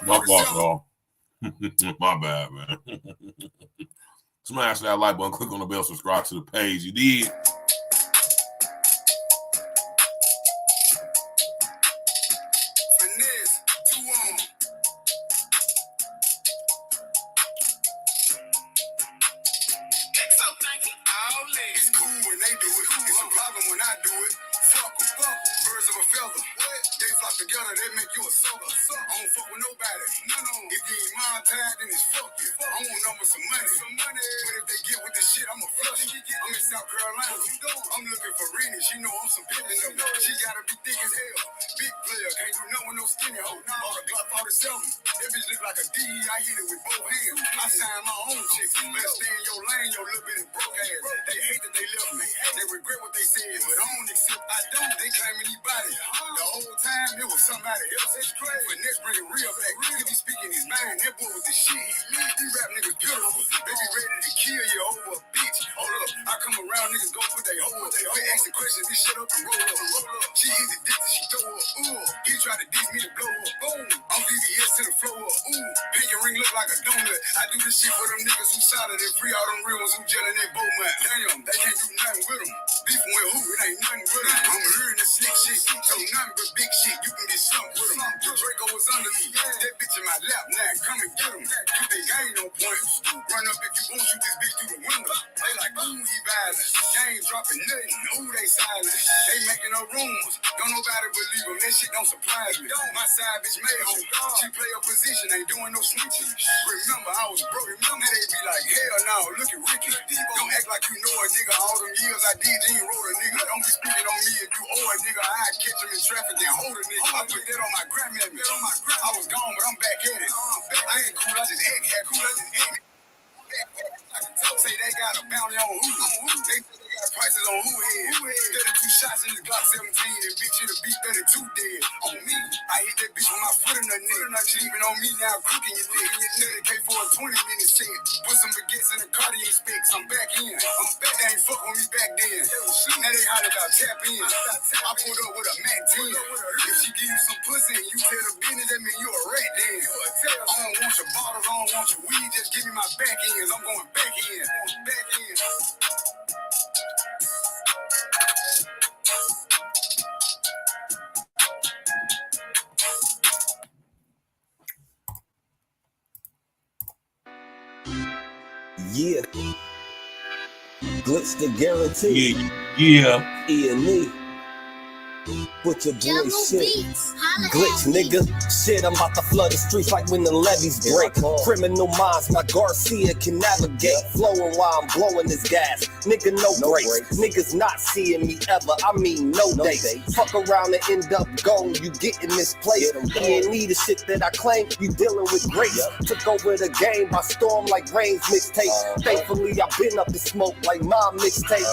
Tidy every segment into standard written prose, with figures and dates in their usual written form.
My fault, y'all. My bad, man. Smash that like button, click on the bell, subscribe to the page. You did. It's cool when they do it. It's a problem when I do it. Fuck them. Birds of a feather. They flock together, they make you a sucker. I don't fuck with nobody. No. If you ain't monetized, then it's fuck you. I want numbers some money. But if they get with this shit, I'ma flush. I'm in South Carolina. I'm looking for Rennie. She know I'm some pimpin' though. She gotta be thick as hell. Big player, can't do nothing with no skinny hoe. All the Glock 47. That bitch look like a D. I hit it with both hands. I sign my own chick. Better stay in your lane, your little bit of broke ass. They hate that they left me. They regret what they said, but I don't accept. I don't. They claim anybody. The whole time it was somebody else. That's crazy. But next bring it real back. If he speaking his mind, that boy with the shit. These rap niggas beautiful. They be ready to kill you over a bitch. Hold up, I come around, niggas go put they hoe up. They ask the question, this shit up and roll up. She hit the dick and she throw up. He try to diss me to blow up. Boom. I'm VVS to the flow up. Pinky ring look like a donut. I do this shit for them niggas who solid and free all them real ones who gelling their bow man. Damn, they can't do nothing with them. Beefing with who? It ain't nothing with them. I'm hearing the slick shit, so nothing but big shit. You can get slumped with them. The Draco was under me. That bitch in my lap now. Come and get him. You think I ain't no point? Run up if you want, shoot this bitch through the window. They like, ooh, he violent. They ain't dropping nothing. Ooh, they silent. They making up rumors. Don't nobody believe them. That shit don't surprise me. My side bitch made home. She play a position, ain't doing no snitching. Remember, I was broke. Remember, they be like, hell no, look at Ricky. Don't act like you know a nigga. All them years I did, you ain't wrote a nigga. Don't be speaking on me if you owe a nigga. I catch him in traffic and hold a nigga. I put that on my grandmother. I was gone, but I'm back at it. I ain't cool, I just act cool. Say they got a bounty on who? They got prices on who head. 32 shots in his Glock 17 and bitch hit a beat 32 dead. On me, I hit that bitch with my foot in her neck. She leaving on me now, cooking your neck. Dedicate for a 20-minute set. Put some baguettes in the Cartier specs. I'm back in. They ain't fuck on me back then. Now they hot about tap in. I pulled up with a Mac 10. If she give you some pussy and you tell the business, that mean you a rat then. I don't want your bottles, I don't want your weed. Just give me my back ends. I'm going back in. Back in. Yeah. Glitch the guarantee. Yeah. E&E. Put your boy shit. Glitch, nigga. Shit, I'm about to flood the streets like when the levees break. Criminal minds, my Garcia can navigate. Flowing while I'm blowing this gas. Nigga, no breaks. Niggas not seeing me ever. I mean, no dates. Fuck around and end up gone. You getting misplaced. E&E, the shit that I claim, you dealing with grace. Took over the game by storm like Rain's mixtape. Thankfully, I've been up in smoke like my mixtape.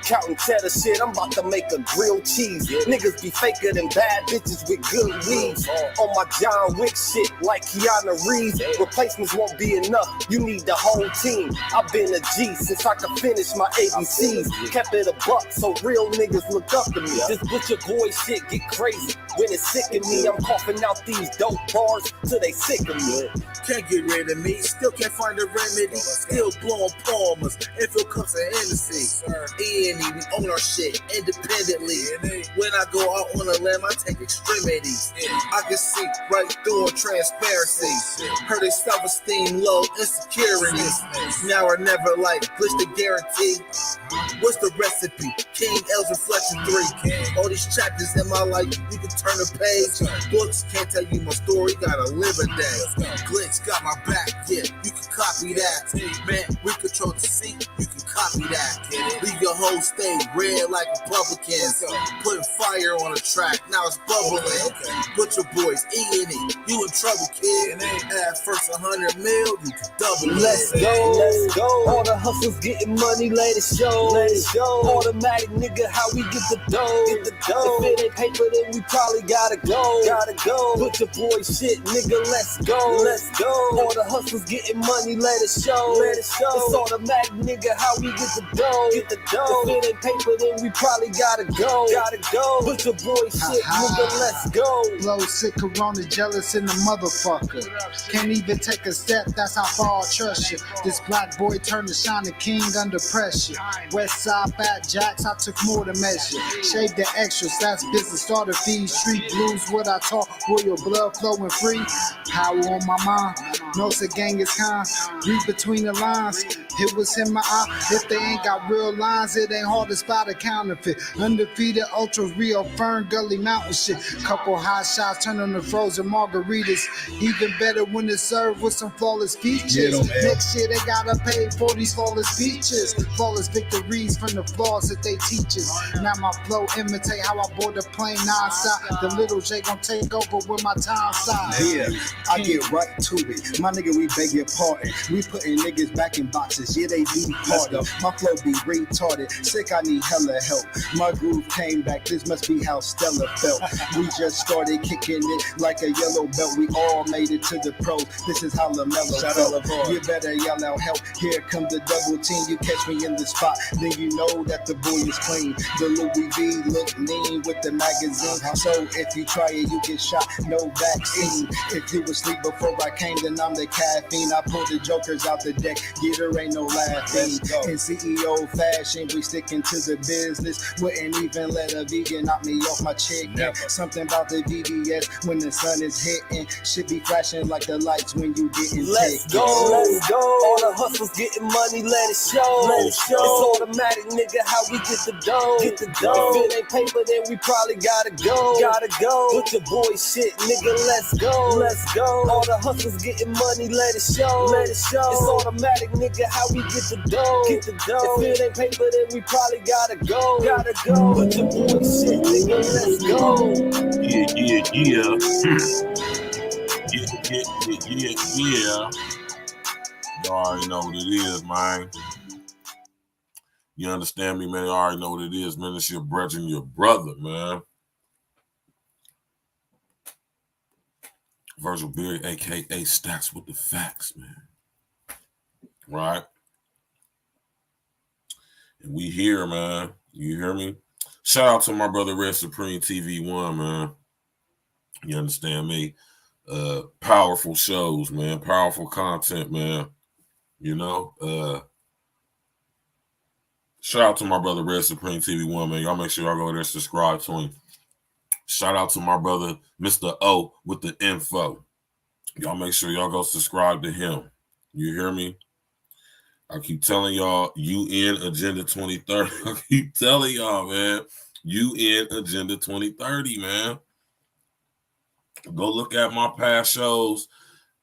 Counting cheddar shit, I'm about to make a grilled cheese. Niggas be faker than bad bitches with good weeds. On my John Wick shit like Keanu Reeves. Replacements won't be enough, you need the whole team. I've been a G since I could finish my ABCs. Kept it a buck so real niggas look up to me. This butcher boy shit get crazy. When it's sick of me, I'm coughing out these dope bars till they sick of me. Can't get rid of me, still can't find a remedy. Still blowing palmers, if it comes to Hennessy. E&E, we own our shit independently. When I go out on a limb, I take extremities. I can see right through transparency. Heard they self-esteem low, insecurities. Now or never, like glitch the guarantee. What's the recipe? King L's Reflection 3. All these chapters in my life, you can turn the page. Books can't tell you my story, gotta live a day. Glitch got my back, yeah, you can copy that. Man, we control the seat, you can copy that. Leave your whole state red like Republicans. Putting fire on the track, now it's bubbling. Put your boys E&E, you in trouble, kid. At first 100 mil, you can double it. Let's go. All the hustles getting money, let it show. Automatic nigga, how we get the dough. If it ain't paper, then we probably gotta go. Put your boy shit, nigga, let's go. All the hustles getting money, let it show. It's automatic, nigga, how we we get the dough. Get the dough. If it ain't paper, then we probably gotta go. Gotta go. Put your boy shit, nigga, let's go. Blow sick, corona, jealous in the motherfucker. Can't even take a step, that's how far I trust you. This black boy turned to shining king under pressure. West side fat jacks, I took more to measure. Shave the extras, that's business, starter fees. Street blues, what I talk, royal blood flowing free. Power on my mind, knows the gang is kind. Read between the lines, it was in my eye. If they ain't got real lines, it ain't hard to spot a counterfeit. Undefeated, ultra real, Fern Gully Mountain shit. Couple hot shots, turn on the frozen margaritas. Even better when it's served with some flawless features. Next year they gotta pay for these flawless features. Flawless victories from the flaws that they teach us. Now my flow imitate how I board the plane non-stop. The little J gon' take over with my time side. Yeah, I get right to it. My nigga, we beg your pardon. We putting niggas back in boxes. Yeah, they be part of. My flow be retarded. Sick, I need hella help. My groove came back. This must be how Stella felt. We just started kicking it like a yellow belt. We all made it to the pros. This is how LaMelo felt. You better yell out help. Here come the double team. You catch me in the spot, then you know that the boy is clean. The Louis V look mean with the magazine. So if you try it, you get shot. No vaccine. If you was asleep before I came, then I'm the caffeine. I pulled the jokers out the deck. Yeah, there ain't no laughing. In CEO fashion, we sticking to the business. Wouldn't even let a vegan knock me off my chicken. Something about the VVS when the sun is hitting. Should be flashing like the lights when you getting Let's go, let's go. All the hustlers getting money, let it show. Let it show. It's automatic, nigga, how we get the dough. Get the dough. If it ain't paper, then we probably gotta go. Gotta go. Put your boy shit, nigga, let's go. Let's go. All the hustlers getting money, let it show. Let it show. It's automatic, nigga, how we get the dough. Get the dough. If it ain't paper, then we probably gotta go. Gotta go. Put your boy shit, nigga, let's go. Yeah. You already know what it is, man. You understand me, man? You already know what it is, man. It's your brother and your brother, man. Virgil Berry, a.k.a. Stacks with the Facts, man. Right? And we here, man. You hear me? Shout out to my brother Red Supreme TV1, man. You understand me? Powerful shows, man. Powerful content, man. You know? Shout out to my brother Red Supreme TV1, man. Y'all make sure y'all go there and subscribe to him. Shout out to my brother Mr. O with the info. Y'all make sure y'all go subscribe to him. You hear me? I keep telling y'all, UN Agenda 2030. I keep telling y'all, man. UN Agenda 2030, man. Go look at my past shows,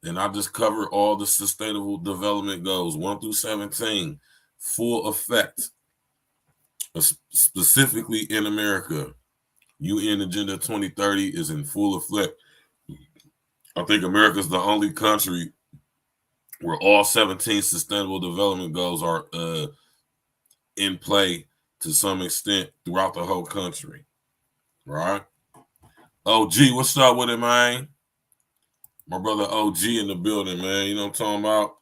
and I just cover all the sustainable development goals, 1 through 17, full effect, specifically in America. UN Agenda 2030 is in full effect. I think America's the only country where all 17 sustainable development goals are in play to some extent throughout the whole country. Right? OG, what's up with it, man? My brother OG in the building, man. You know what I'm talking about?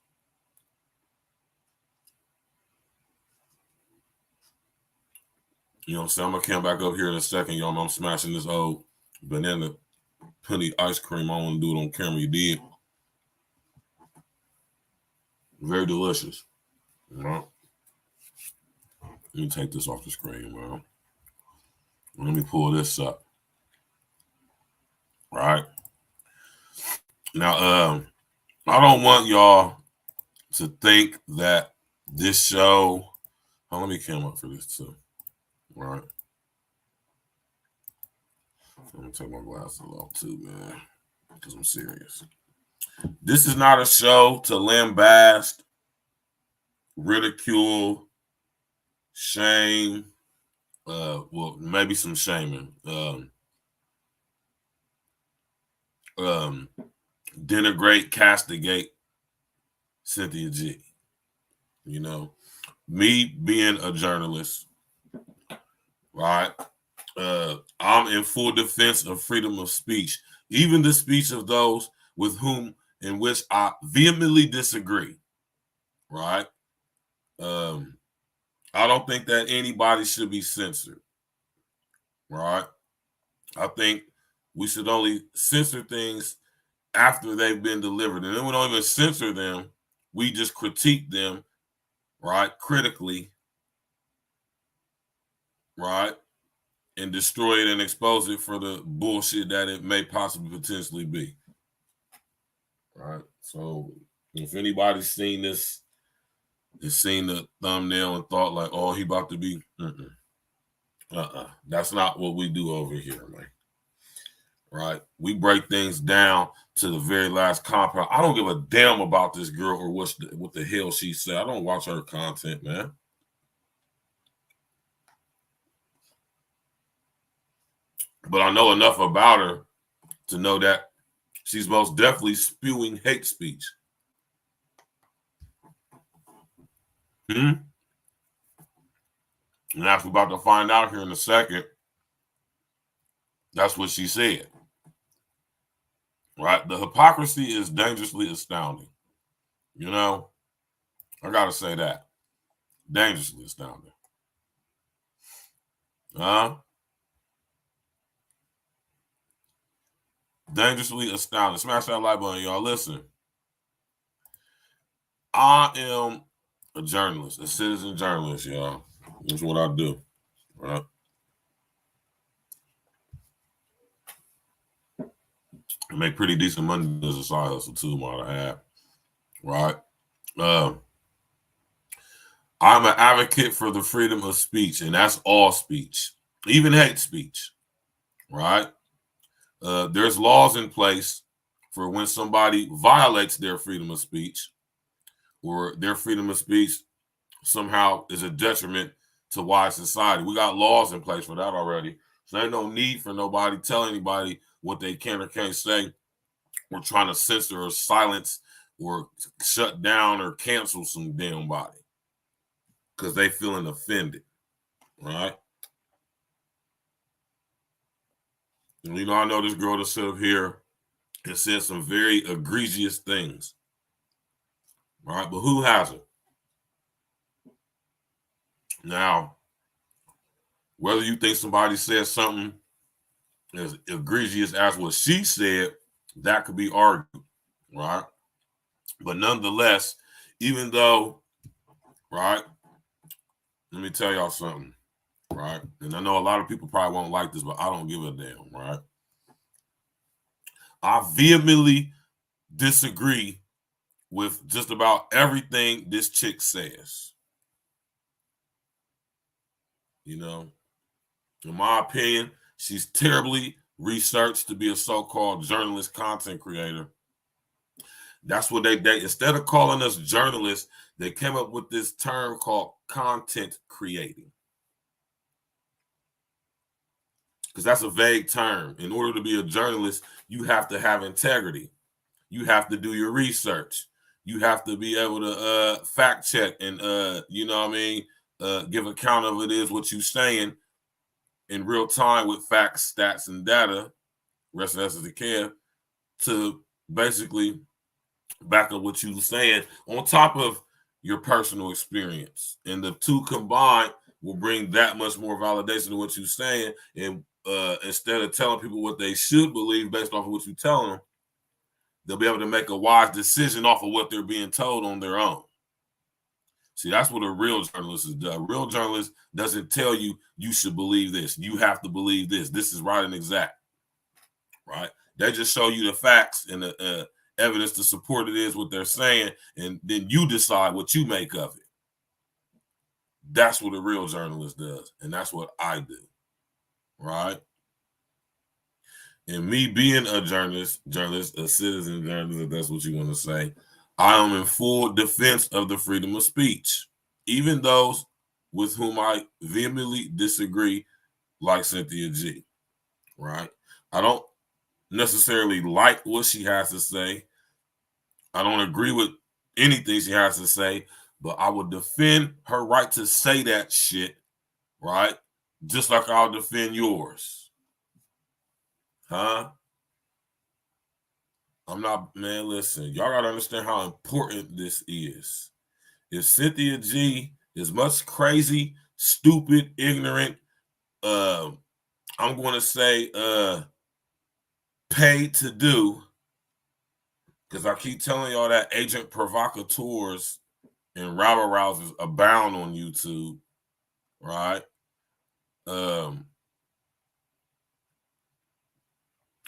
You know what I'm saying? I'm going to come back up here in a second, y'all. I'm smashing this old banana penny ice cream. I want to do it on camera. You did. Very delicious. You know? Let me take this off the screen, man. Let me pull this up. All right. Now, I don't want y'all to think that this show. Oh, let me come up for this too. All right. Let me take my glasses off too, man, because I'm serious. This is not a show to lambast, ridicule, shame. Well, maybe some shaming. Denigrate, castigate Cynthia G. You know, me being a journalist, right? I'm in full defense of freedom of speech, even the speech of those with whom in which I vehemently disagree, right? I don't think that anybody should be censored, right? I think we should only censor things after they've been delivered. And then we don't even censor them. We just critique them, right? Critically, right? And destroy it and expose it for the bullshit that it may possibly potentially be. Right? So if anybody's seen this, has seen the thumbnail and thought like, oh, he about to be, that's not what we do over here, man. Right? We break things down to the very last compound. I don't give a damn about this girl or what the hell she said. I don't watch her content, man. But I know enough about her to know that she's most definitely spewing hate speech. And as we're about to find out here in a second, that's what she said. Right? The hypocrisy is dangerously astounding. You know, I got to say that. Dangerously astounding. Dangerously astounding. Smash that like button, y'all. Listen, I am a journalist, a citizen journalist, y'all. That's what I do, right? I make pretty decent money as a side hustle too, what I have, right? I'm an advocate for the freedom of speech, and that's all speech, even hate speech, right? There's laws in place for when somebody violates their freedom of speech or their freedom of speech somehow is a detriment to wide society. We got laws in place for that already. So there's no need for nobody telling anybody what they can or can't say. We're trying to censor or silence or shut down or cancel some damn body because they feeling offended, right? And you know, I know this girl that sit up here and said some very egregious things, right? But who hasn't? Now, whether you think somebody said something as egregious as what she said, that could be argued, right? But nonetheless, even though, right, let me tell y'all something, right? And I know a lot of people probably won't like this, but I don't give a damn, right? I vehemently disagree with just about everything this chick says. You know, in my opinion, she's terribly researched to be a so-called journalist content creator. That's what they instead of calling us journalists, they came up with this term called content creating. Because that's a vague term. In order to be a journalist, you have to have integrity. You have to do your research. You have to be able to fact check and, you know what I mean, give account of it is what you're saying in real time with facts, stats, and data, rest of us as it can, to basically back up what you were saying on top of your personal experience. And the two combined will bring that much more validation to what you're saying. And instead of telling people what they should believe based off of what you're telling them, they'll be able to make a wise decision off of what they're being told on their own. See, that's what a real journalist is. A real journalist doesn't tell you you should believe this. You have to believe this. This is right and exact, right? They just show you the facts and the evidence to support it is what they're saying, and then you decide what you make of it. That's what a real journalist does, and that's what I do, right? And me being a journalist, a citizen journalist, if that's what you want to say, I am in full defense of the freedom of speech, even those with whom I vehemently disagree, like Cynthia G, right? I don't necessarily like what she has to say. I don't agree with anything she has to say, but I would defend her right to say that shit, right? Just like I'll defend yours. Huh? I'm not, man, listen, y'all gotta understand how important this is. If Cynthia G as much crazy, stupid, ignorant, I'm going to say paid to do, because I keep telling y'all that agent provocateurs and rabble-rousers abound on YouTube, right?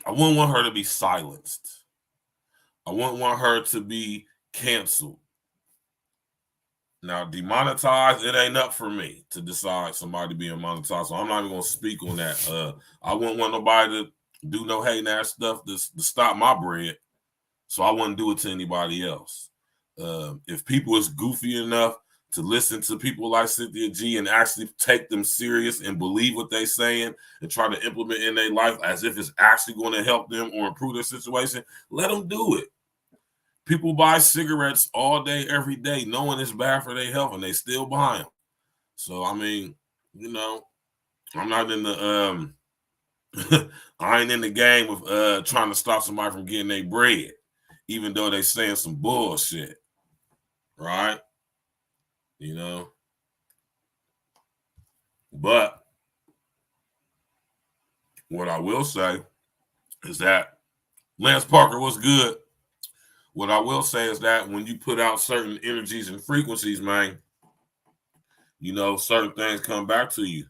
I wouldn't want her to be silenced. I wouldn't want her to be canceled. Now, demonetized, it ain't up for me to decide somebody being monetized, so I'm not even going to speak on that. I wouldn't want nobody to do no hating ass stuff to stop my bread, so I wouldn't do it to anybody else. If people is goofy enough to listen to people like Cynthia G and actually take them serious and believe what they saying and try to implement in their life as if it's actually going to help them or improve their situation, let them do it. People buy cigarettes all day, every day, knowing it's bad for their health, and they still buy them. So, I mean, you know, I'm not in the I ain't in the game of trying to stop somebody from getting their bread, even though they saying some bullshit, right? You know, but what I will say is that Lance Parker was good. What I will say is that when you put out certain energies and frequencies, man, you know, certain things come back to you.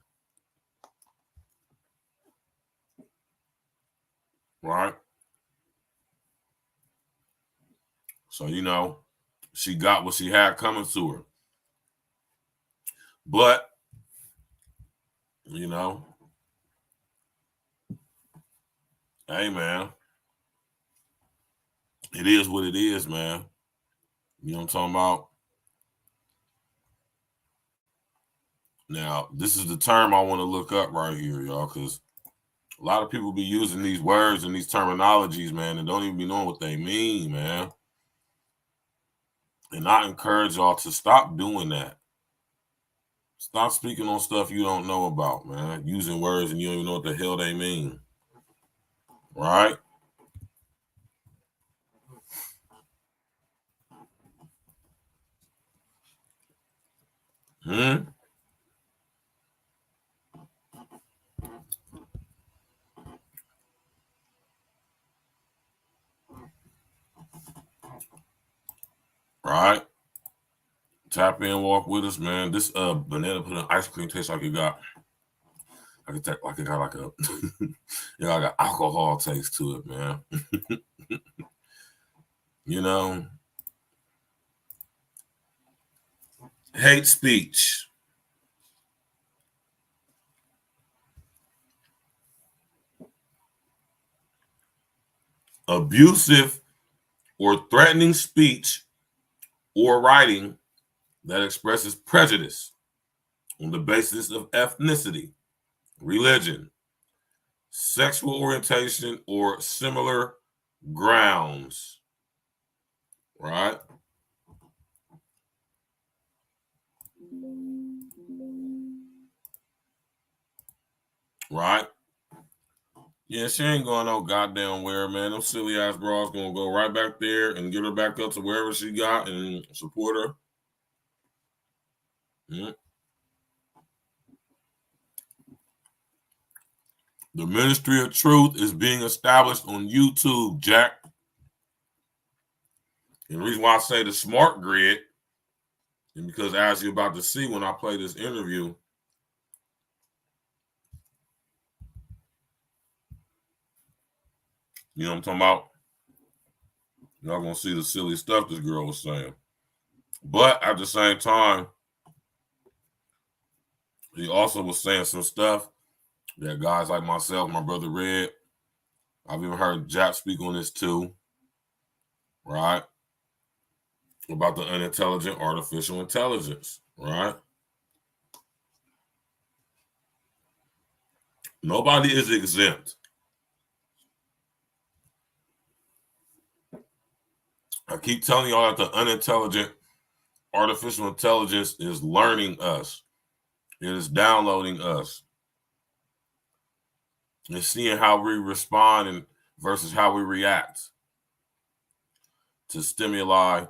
Right? So, you know, she got what she had coming to her. But, you know, hey, man, it is what it is, man. You know what I'm talking about? Now, this is the term I want to look up right here, y'all, because a lot of people be using these words and these terminologies, man, and don't even be knowing what they mean, man. And I encourage y'all to stop doing that. Stop speaking on stuff you don't know about, man. Using words and you don't even know what the hell they mean. Right? Right? Tap in, walk with us, man. This banana pudding ice cream tastes like it got a you know, like an alcohol taste to it, man. You know, hate speech. Abusive or threatening speech or writing that expresses prejudice on the basis of ethnicity, religion, sexual orientation, or similar grounds. Right? Right? Yeah, she ain't going no goddamn where, man. Them silly ass bras gonna go right back there and get her back up to wherever she got and support her. The Ministry of Truth is being established on YouTube, Jack. And the reason why I say the smart grid is because, as you're about to see when I play this interview, you know what I'm talking about? Y'all gonna see the silly stuff this girl was saying. But at the same time, he also was saying some stuff that guys like myself, my brother Red, I've even heard Jack speak on this too, right? About the unintelligent artificial intelligence, right? Nobody is exempt. I keep telling y'all that the unintelligent artificial intelligence is learning us. It is downloading us. And seeing how we respond and versus how we react to stimuli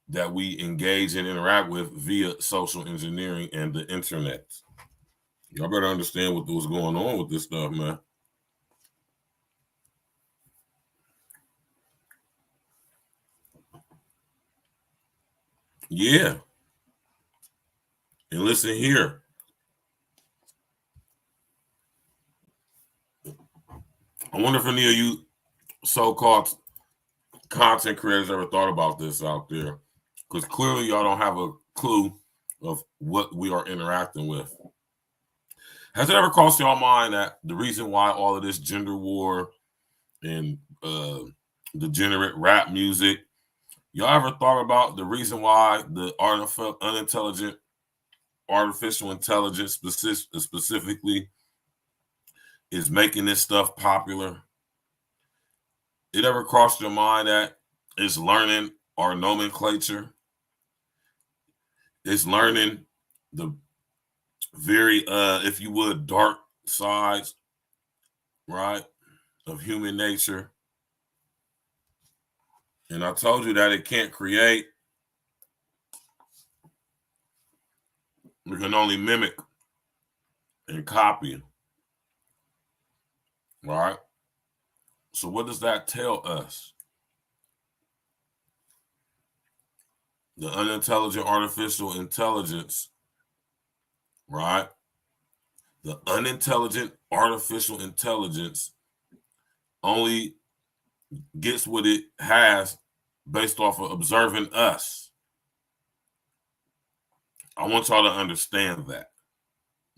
that we engage and interact with via social engineering and the internet. Y'all better understand what's going on with this stuff, man. Yeah. And listen here. I wonder if any of you so-called content creators ever thought about this out there, because clearly y'all don't have a clue of what we are interacting with. Has it ever crossed y'all mind that the reason why all of this gender war and degenerate rap music, y'all ever thought about the reason why the artificial intelligence specifically is making this stuff popular? It ever crossed your mind that it's learning our nomenclature? It's learning the very, if you would, dark sides, right, of human nature. And I told you that it can't create. We can only mimic and copy, right? So what does that tell us? The unintelligent artificial intelligence, right? The unintelligent artificial intelligence only gets what it has based off of observing us. I want y'all to understand that.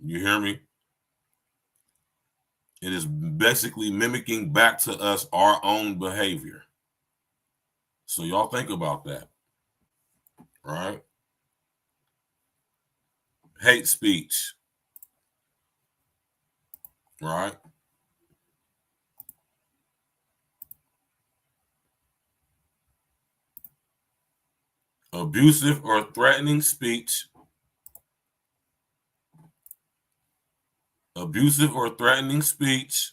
You hear me? It is basically mimicking back to us our own behavior. So y'all think about that, right? Hate speech, right? Abusive or threatening speech. Abusive or threatening speech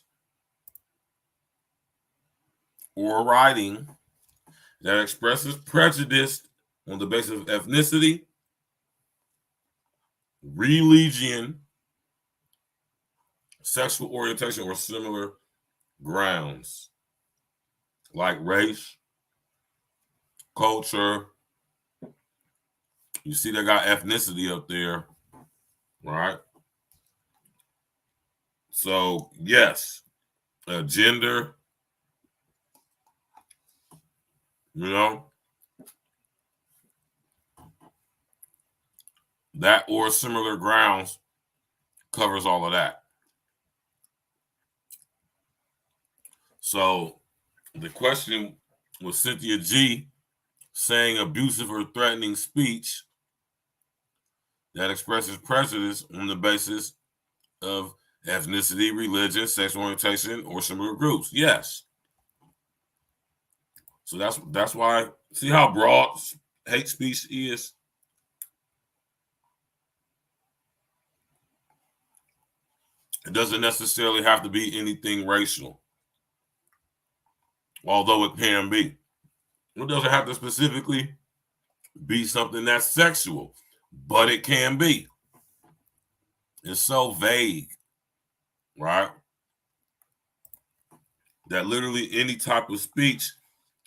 or writing that expresses prejudice on the basis of ethnicity, religion, sexual orientation, or similar grounds, like race, culture. You see, they got ethnicity up there, right? So, yes, gender, you know, that or similar grounds covers all of that. So, the question was Cynthia G saying abusive or threatening speech that expresses prejudice on the basis of ethnicity, religion, sexual orientation, or similar groups. Yes. So that's why, see how broad hate speech is? It doesn't necessarily have to be anything racial, although it can be. It doesn't have to specifically be something that's sexual, but it can be. It's so vague, right? That literally any type of speech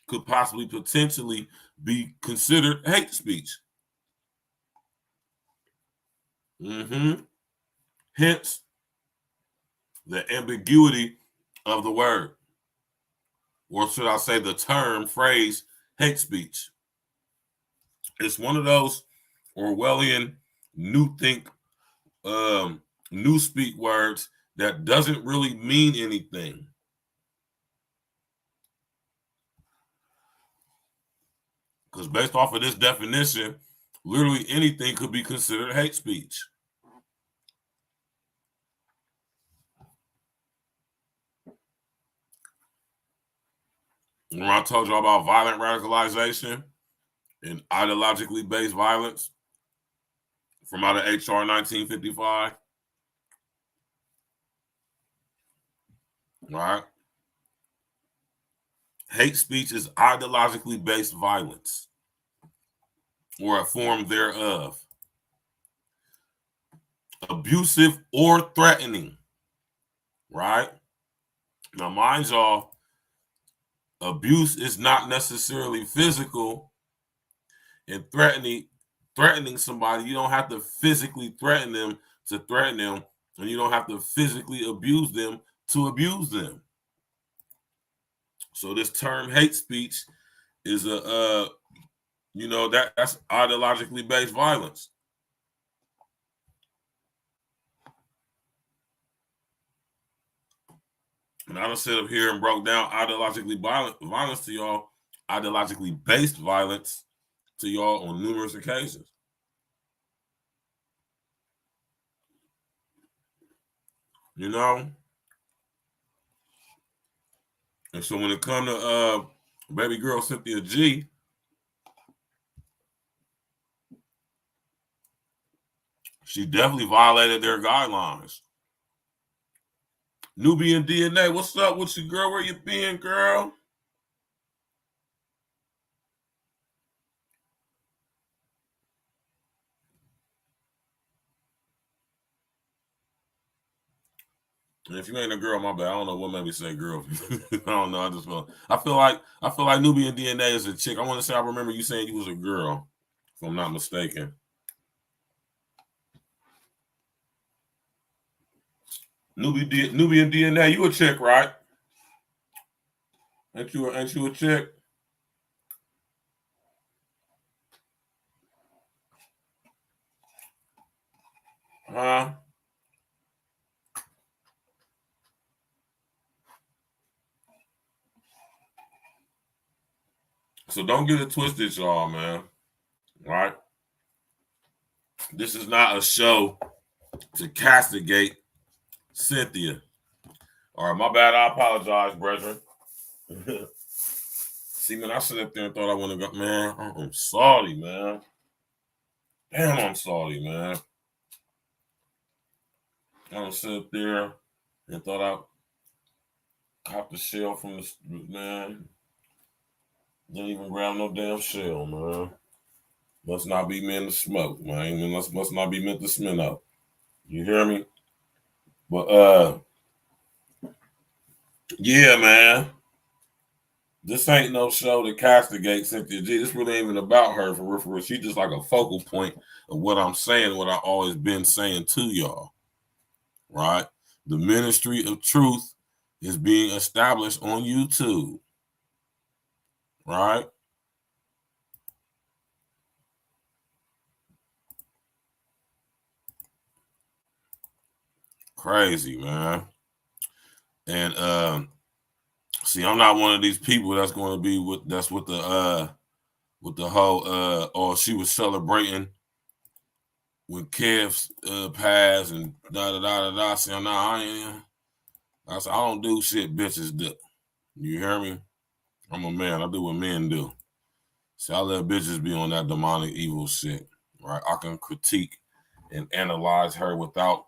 could possibly potentially be considered hate speech. Hence, the ambiguity of the word, or should I say the term, phrase, hate speech. It's one of those Orwellian newspeak words that doesn't really mean anything. Because based off of this definition, literally anything could be considered hate speech. When I told you about violent radicalization and ideologically based violence from out of HR 1955, right? Hate speech is ideologically based violence. or a form thereof. Abusive or threatening, right? Now, mind y'all, abuse is not necessarily physical, and threatening somebody, you don't have to physically threaten them to threaten them, and you don't have to physically abuse them to abuse them. So this term hate speech is that's ideologically based violence. And I done sit up here and broke down ideologically violence to y'all, ideologically based violence to y'all on numerous occasions. You know? And so when it comes to baby girl Cynthia G, she definitely violated their guidelines. Nubian DNA, what's up with you, girl? Where you been, girl? And if you ain't a girl, my bad. I don't know what made me say girl. I don't know. I feel like Nubian DNA is a chick. I want to say I remember you saying you was a girl, if I'm not mistaken. Nubian DNA, you a chick, right? Ain't you a chick? Huh? So don't get it twisted, y'all, man. Right? This is not a show to castigate Cynthia. All right, my bad. I apologize, brethren. See, man, I sit up there and thought I want to go. Man, I'm sorry, man. Damn, I'm sorry, man. I don't sit up there and thought I copped the shell from the man. Didn't even grab no damn shell, man. Must not be meant to smoke, man. Must not be meant to smell out. You hear me? But yeah, man. This ain't no show to castigate Cynthia G. This really ain't even about her for real. She's just like a focal point of what I'm saying, what I've always been saying to y'all. Right? The ministry of truth is being established on YouTube. Right? Crazy, man. And see, I'm not one of these people that's going to be with the whole she was celebrating when Kev's passed and da. See, I said, I don't do shit bitches do. You hear me? I'm a man. I do what men do. See, I let bitches be on that demonic evil shit. Right? I can critique and analyze her without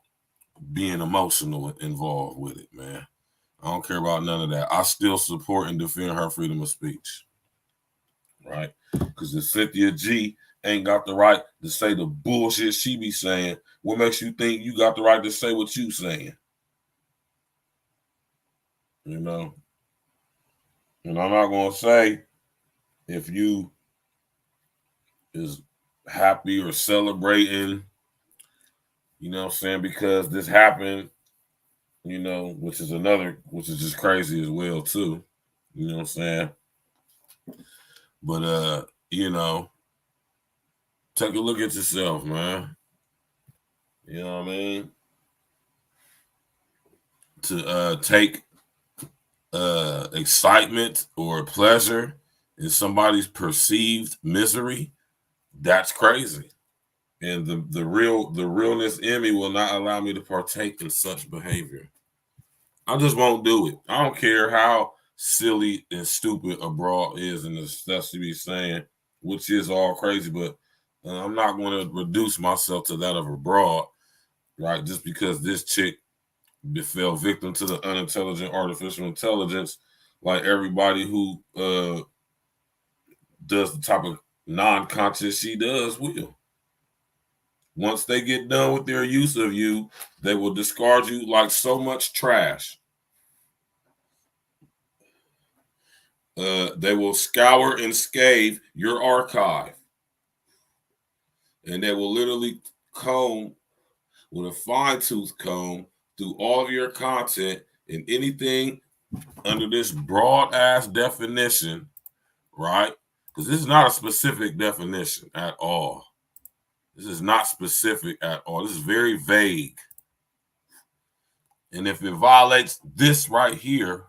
being emotional involved with it, man. I don't care about none of that. I still support and defend her freedom of speech. Right? Because if Cynthia G ain't got the right to say the bullshit she be saying, what makes you think you got the right to say what you saying? You know? And I'm not going to say if you is happy or celebrating, you know what I'm saying, because this happened, you know, which is just crazy as well, too. You know what I'm saying? But, you know, take a look at yourself, man. You know what I mean? To take excitement or pleasure in somebody's perceived misery, that's crazy. And the realness in me will not allow me to partake in such behavior. I just won't do it. I don't care how silly and stupid a broad is and the stuff she be saying, which is all crazy, but I'm not going to reduce myself to that of a broad, right? Just because this chick fell victim to the unintelligent artificial intelligence, like everybody who does the type of non-conscious she does will. Once they get done with their use of you, they will discard you like so much trash. They will scour and scathe your archive. And they will literally comb with a fine-tooth comb through all of your content and anything under this broad-ass definition, right? Because this is not a specific definition at all. This is not specific at all. This is very vague. And if it violates this right here,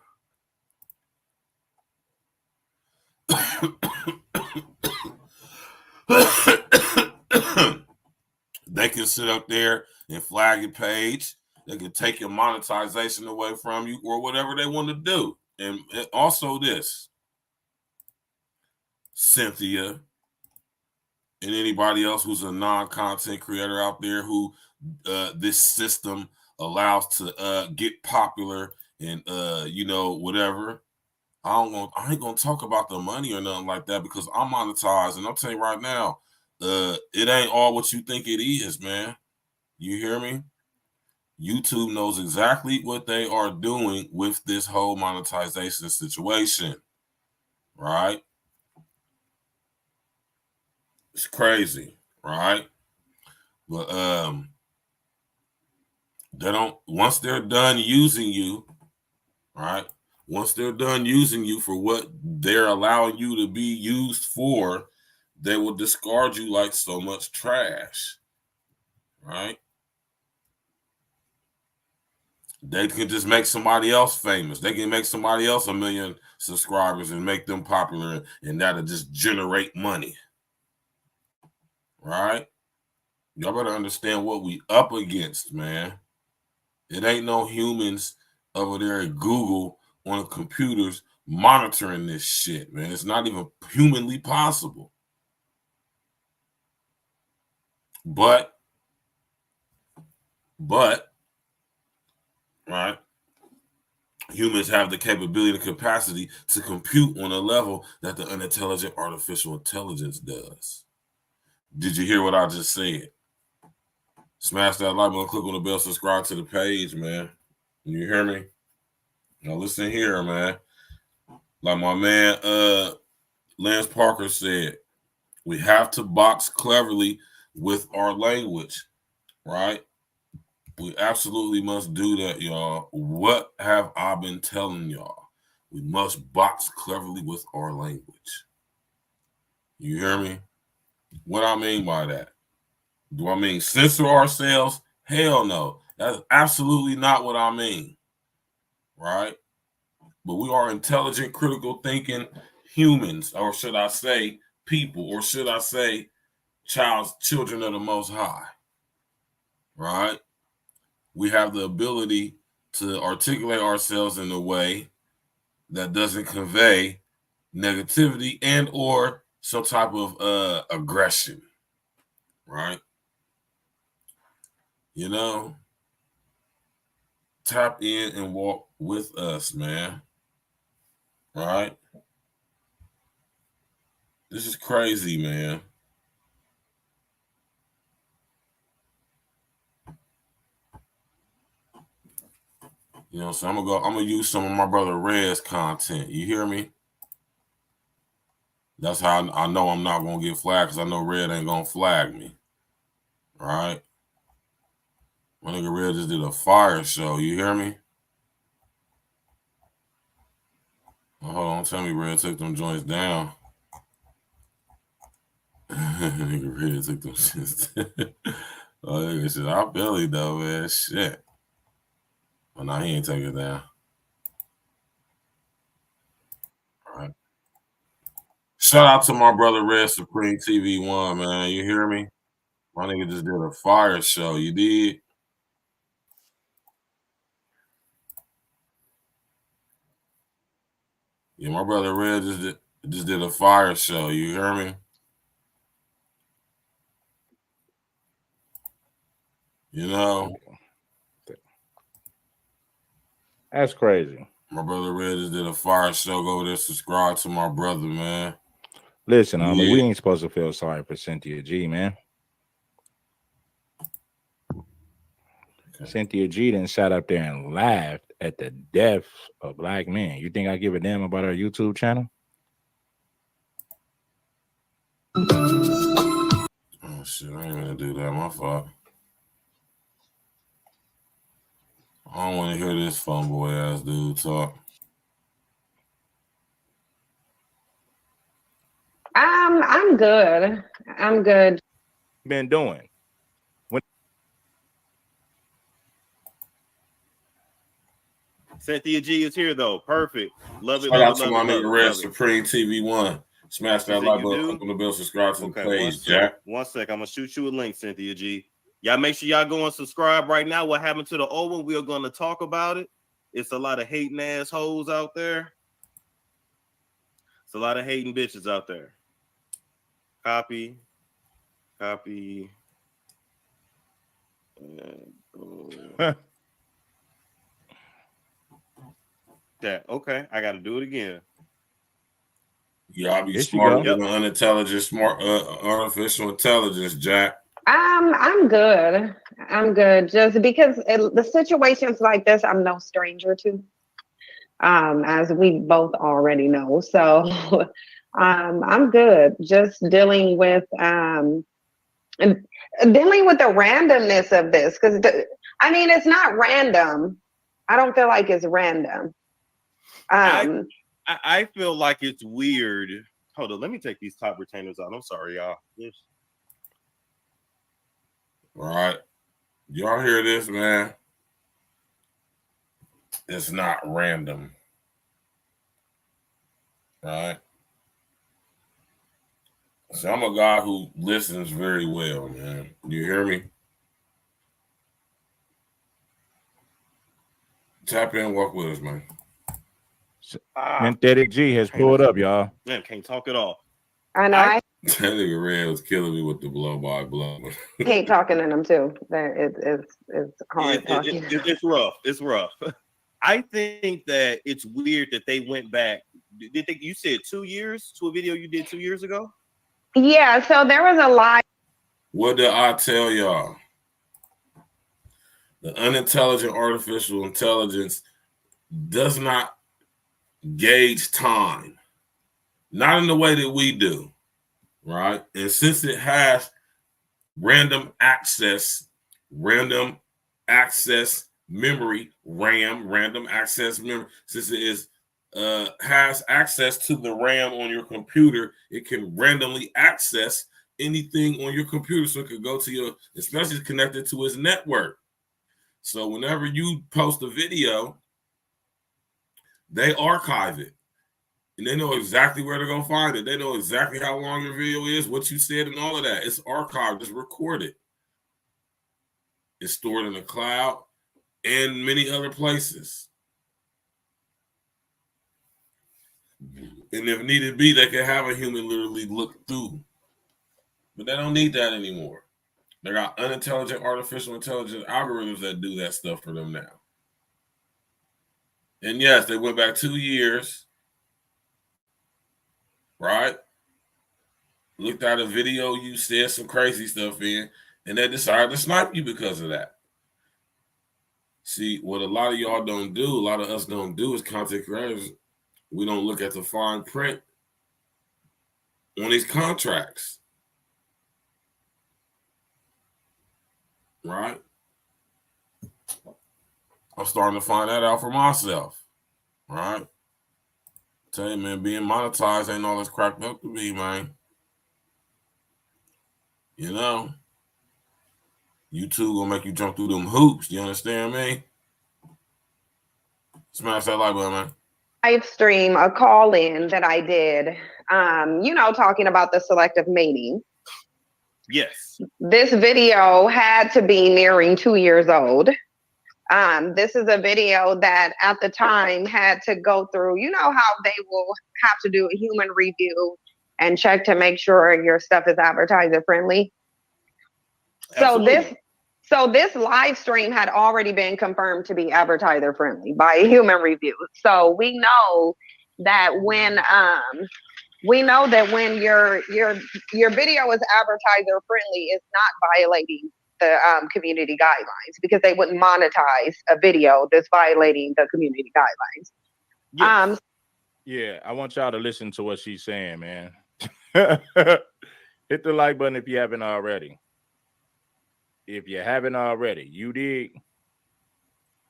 they can sit up there and flag your page. They can take your monetization away from you or whatever they want to do. And also this, Cynthia and anybody else who's a non-content creator out there who this system allows to get popular and you know, whatever. I ain't gonna talk about the money or nothing like that because I'm monetized, and I'm telling you right now, it ain't all what you think it is, man. You hear me? YouTube knows exactly what they are doing with this whole monetization situation, right? It's crazy, right? But they don't, once they're done using you, right? Once they're done using you for what they're allowing you to be used for, they will discard you like so much trash, right? They can just make somebody else famous. They can make somebody else 1 million subscribers and make them popular, and that'll just generate money, right? Y'all better understand what we up against, man. It ain't no humans over there at Google on the computers monitoring this shit, man. It's not even humanly possible. But, right, humans have the capability and capacity to compute on a level that the unintelligent artificial intelligence does. Did you hear what I just said? Smash that like button, click on the bell, subscribe to the page, man. You hear me? Now listen here, man. Like my man Lance Parker said, we have to box cleverly with our language, right? We absolutely must do that, y'all. What have I been telling y'all? We must box cleverly with our language. You hear me? What I mean by that? Do I mean censor ourselves? Hell no. That's absolutely not what I mean, right? But we are intelligent, critical thinking humans, or should I say people, or should I say children of the Most High, right? We have the ability to articulate ourselves in a way that doesn't convey negativity and or some type of aggression, right? You know, tap in and walk with us, man. Right? This is crazy, man. You know, so I'm gonna use some of my brother Red's content. You hear me? That's how I know I'm not gonna get flagged, because I know Red ain't gonna flag me. Right? My nigga Red just did a fire show. You hear me? Oh, hold on, tell me Red took them joints down. Nigga Red took them shits. Oh, nigga shit, I belly though, man. Shit. Oh, no, he ain't take it down. All right. Shout out to my brother Red Supreme TV1, man. You hear me? My nigga just did a fire show. You did? Yeah, my brother Red just did a fire show. You hear me? You know? That's crazy. My brother Red just did a fire show. Go over there, subscribe to my brother, man. Listen, homie, we Yeah. ain't supposed to feel sorry for Cynthia G, man. Okay. Cynthia G then sat up there and laughed at the death of black men. You think I give a damn about our YouTube channel? Oh shit, I ain't gonna do that. My fault. I don't want to hear this phone boy ass dude talk. I'm good. I'm good. Been doing. Cynthia G is here though. Perfect. Love it. Shout Love out it. to Love my it. Love nigga it. Red Love it. Supreme TV1. Smash that said like you button, do? click on the bell, subscribe to the Okay, page, Jack. One sec. I'm gonna shoot you a link, Cynthia G. Y'all make sure y'all go and subscribe right now. What happened to the old one? We are gonna talk about it. It's a lot of hating assholes out there. It's a lot of hating bitches out there. Copy. That okay. I got to do it again. Y'all be There she smarter go. than unintelligent, artificial intelligence, Jack. I'm good. I'm good. Just because the situations like this, I'm no stranger to, as we both already know. So, I'm good. Just dealing with and dealing with the randomness of this, because I mean, it's not random. I don't feel like it's random. I feel like it's weird. Hold on, let me take these top retainers out. I'm sorry, y'all. All right. Y'all hear this, man? It's not random. All right. So I'm a guy who listens very well, man. You hear me? Tap in, walk with us, man. Synthetic G has pulled up, y'all. Man, can't talk at all. I know I That nigga Red was killing me with the blow by blow. hate talking to them too. It's hard talking. It's rough. It's rough. I think that it's weird that they went back. Did they, you said 2 years to a video you did 2 years ago? Yeah, so there was a live. What did I tell y'all? The unintelligent artificial intelligence does not gauge time. Not in the way that we do, right? And since it has random access memory, RAM, random access memory, since it is has access to the RAM on your computer, it can randomly access anything on your computer. So it could go to your, especially connected to its network. So whenever you post a video, they archive it. And they know exactly where to go find it. They know exactly how long your video is, what you said, and all of that. It's archived, it's recorded. It's stored in the cloud and many other places. And if needed be, they can have a human literally look through. But they don't need that anymore. They got unintelligent artificial intelligence algorithms that do that stuff for them now. And yes, they went back 2 years, right? Looked at a video you said some crazy stuff in, and they decided to snipe you because of that. See, what a lot of y'all don't do, a lot of us don't do as content creators, we don't look at the fine print on these contracts. Right? I'm starting to find that out for myself. Right? Tell you, man, being monetized ain't all it's cracked up to be, man. You know, YouTube gonna make you jump through them hoops. You understand me? Smash that like button, man. Live stream, a call in that I did, talking about the selective mating. Yes. This video had to be nearing 2 years old. This is a video that at the time had to go through, you know how they will have to do a human review and check to make sure your stuff is advertiser friendly. Absolutely. So this live stream had already been confirmed to be advertiser friendly by a human review. So we know that when we know that when your video is advertiser friendly, it's not violating the community guidelines, because they wouldn't monetize a video that's violating the community guidelines. Yes. Yeah, I want y'all to listen to what she's saying, man. Hit the like button if you haven't already. If you haven't already, you dig?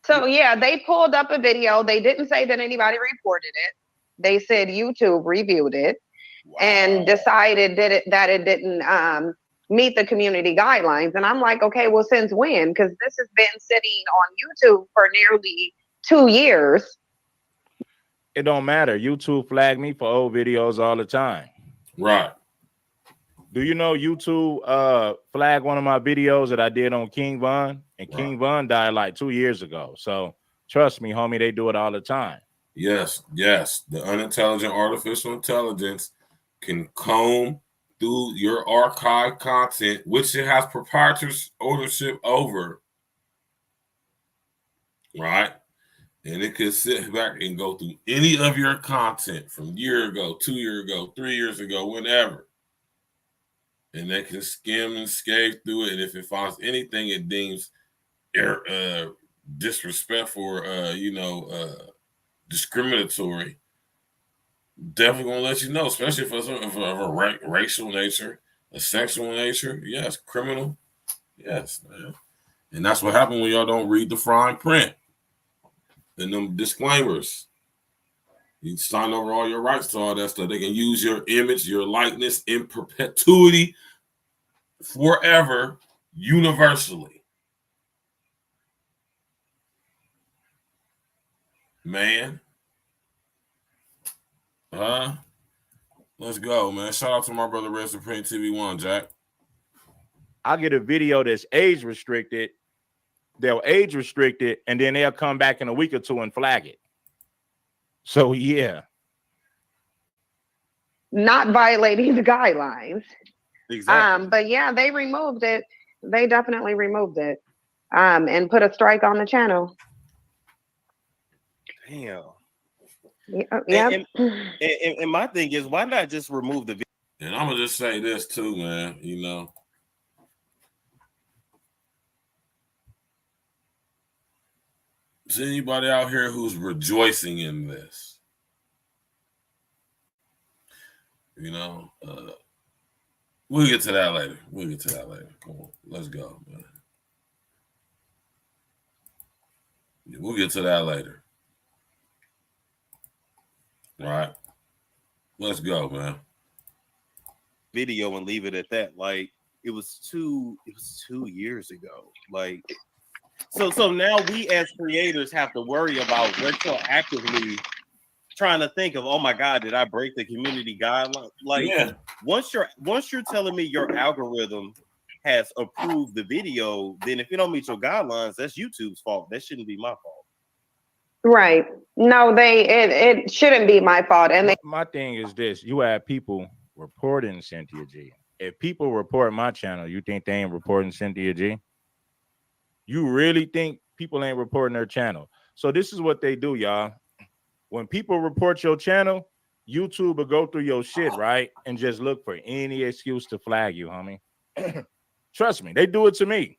So yeah, they pulled up a video. They didn't say that anybody reported it. They said Yewtewb reviewed it and decided that it didn't meet the community guidelines. And I'm like, okay, well, since when? Because this has been sitting on YouTube for nearly 2 years. It don't matter. YouTube flag me for old videos all the time. Right. Do you know YouTube flagged one of my videos that I did on King Von? And King Von died like 2 years ago. So trust me, homie, they do it all the time. Yes, yes. The unintelligent artificial intelligence can comb through your archive content, which it has proprietary ownership over. Right? And it can sit back and go through any of your content from a year ago, 2 years ago, 3 years ago, whenever. And they can skim and scale through it. And if it finds anything it deems disrespectful or, discriminatory, definitely going to let you know, especially if it's of a racial nature, a sexual nature. Yes, criminal. Yes, man. And that's what happened when y'all don't read the fine print and them disclaimers. You sign over all your rights to all that stuff. They can use your image, your likeness in perpetuity, forever, universally. Man. Let's go, man. Shout out to my brother Red Supreme TV1, Jack. I'll get a video that's age restricted. They'll age restrict it, and then they'll come back in a week or two and flag it. So, yeah. Not violating the guidelines. Exactly. But yeah, they removed it. They definitely removed it. And put a strike on the channel. Damn. Yeah. And my thing is, why not just remove the video? And I'm going to just say this too, man. You know, is anybody out here who's rejoicing in this? You know, we'll get to that later. Come on, let's go, man. We'll get to that later. All right. Let's go, man. Video and leave it at that. Like it was 2 years ago. Like so now we as creators have to worry about retroactively trying to think of, oh my God, did I break the community guideline? Like once you're telling me your algorithm has approved the video, then if you don't meet your guidelines, that's YouTube's fault. That shouldn't be my fault. Right. No, it shouldn't be my fault. And my thing is this: you have people reporting Cynthia G. If people report my channel, you think they ain't reporting Cynthia G? You really think people ain't reporting their channel? So this is what they do, y'all. When people report your channel, YouTube will go through your shit, right? And just look for any excuse to flag you, homie. Trust me, they do it to me.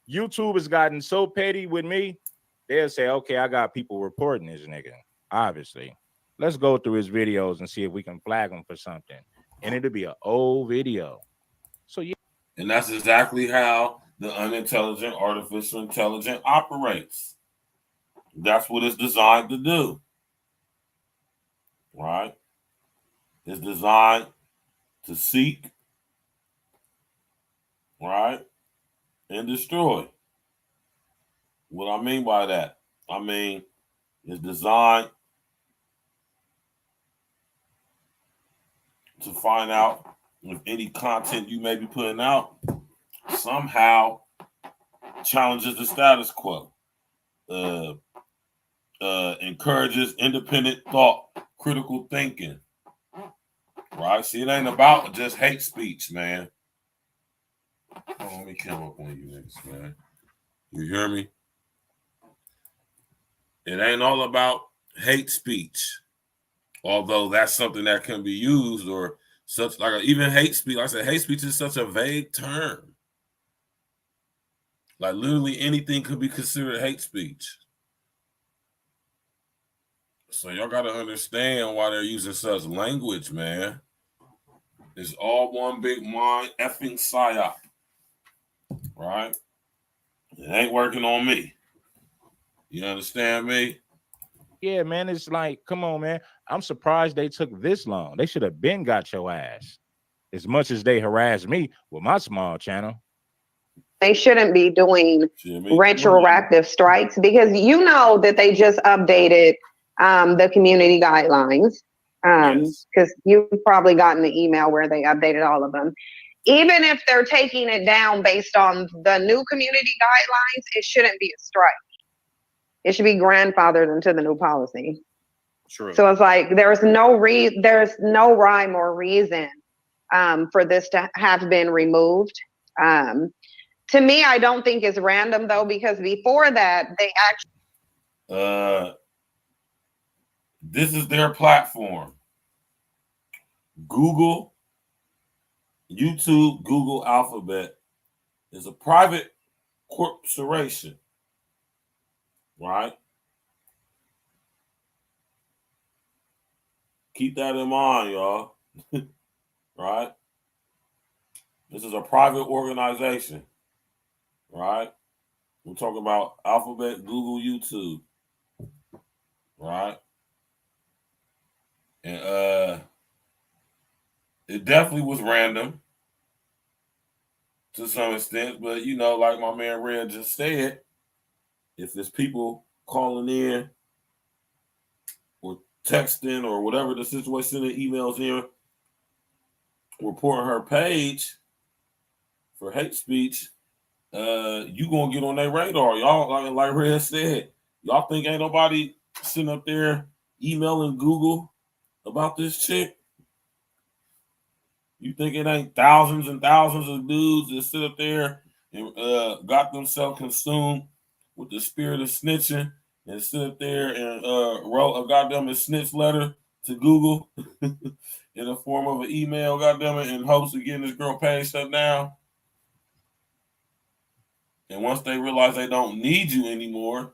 YouTube has gotten so petty with me, they'll say, okay, I got people reporting this nigga. Obviously. Let's go through his videos and see if we can flag him for something. And it'll be an old video. So yeah. And that's exactly how the unintelligent artificial intelligence operates. That's what it's designed to do. Right? It's designed to seek, right, and destroy. What I mean by that, I mean it's designed to find out if any content you may be putting out somehow challenges the status quo, encourages independent thought, critical thinking, right? See, it ain't about just hate speech, man. Oh, let me come up on you niggas, man. You hear me? It ain't all about hate speech. Although that's something that can be used, or such, like even hate speech. Like I said, hate speech is such a vague term. Like literally anything could be considered hate speech. So y'all got to understand why they're using such language, man. It's all one big mind effing psyop, right? It ain't working on me. You understand me? Yeah, man. It's like, come on, man. I'm surprised they took this long. They should have been got your ass. As much as they harassed me with my small channel. They shouldn't be doing retroactive strikes, because you know that they just updated the community guidelines. Because you've probably gotten the email where they updated all of them. Even if they're taking it down based on the new community guidelines, it shouldn't be a strike. It should be grandfathered into the new policy. True. So it's like there's no rhyme or reason for this to have been removed. To me, I don't think it's random though, because before that they actually this is their platform. Google, YouTube, Google Alphabet is a private corporation, right? Keep that in mind, y'all. Right? This is a private organization, right? We're talking about Alphabet, Google, YouTube, right? And it definitely was random to some extent, but you know, like my man Red just said, if there's people calling in or texting or whatever the situation, sending emails in, reporting her page for hate speech, you gonna get on their radar, y'all. Like Red said, y'all think ain't nobody sitting up there emailing Google about this chick? You think it ain't thousands and thousands of dudes that sit up there and got themselves consumed with the spirit of snitching and sit up there and wrote a goddamn snitch letter to Google in the form of an email, goddamn it, in hopes of getting this girl page shut down? And once they realize they don't need you anymore,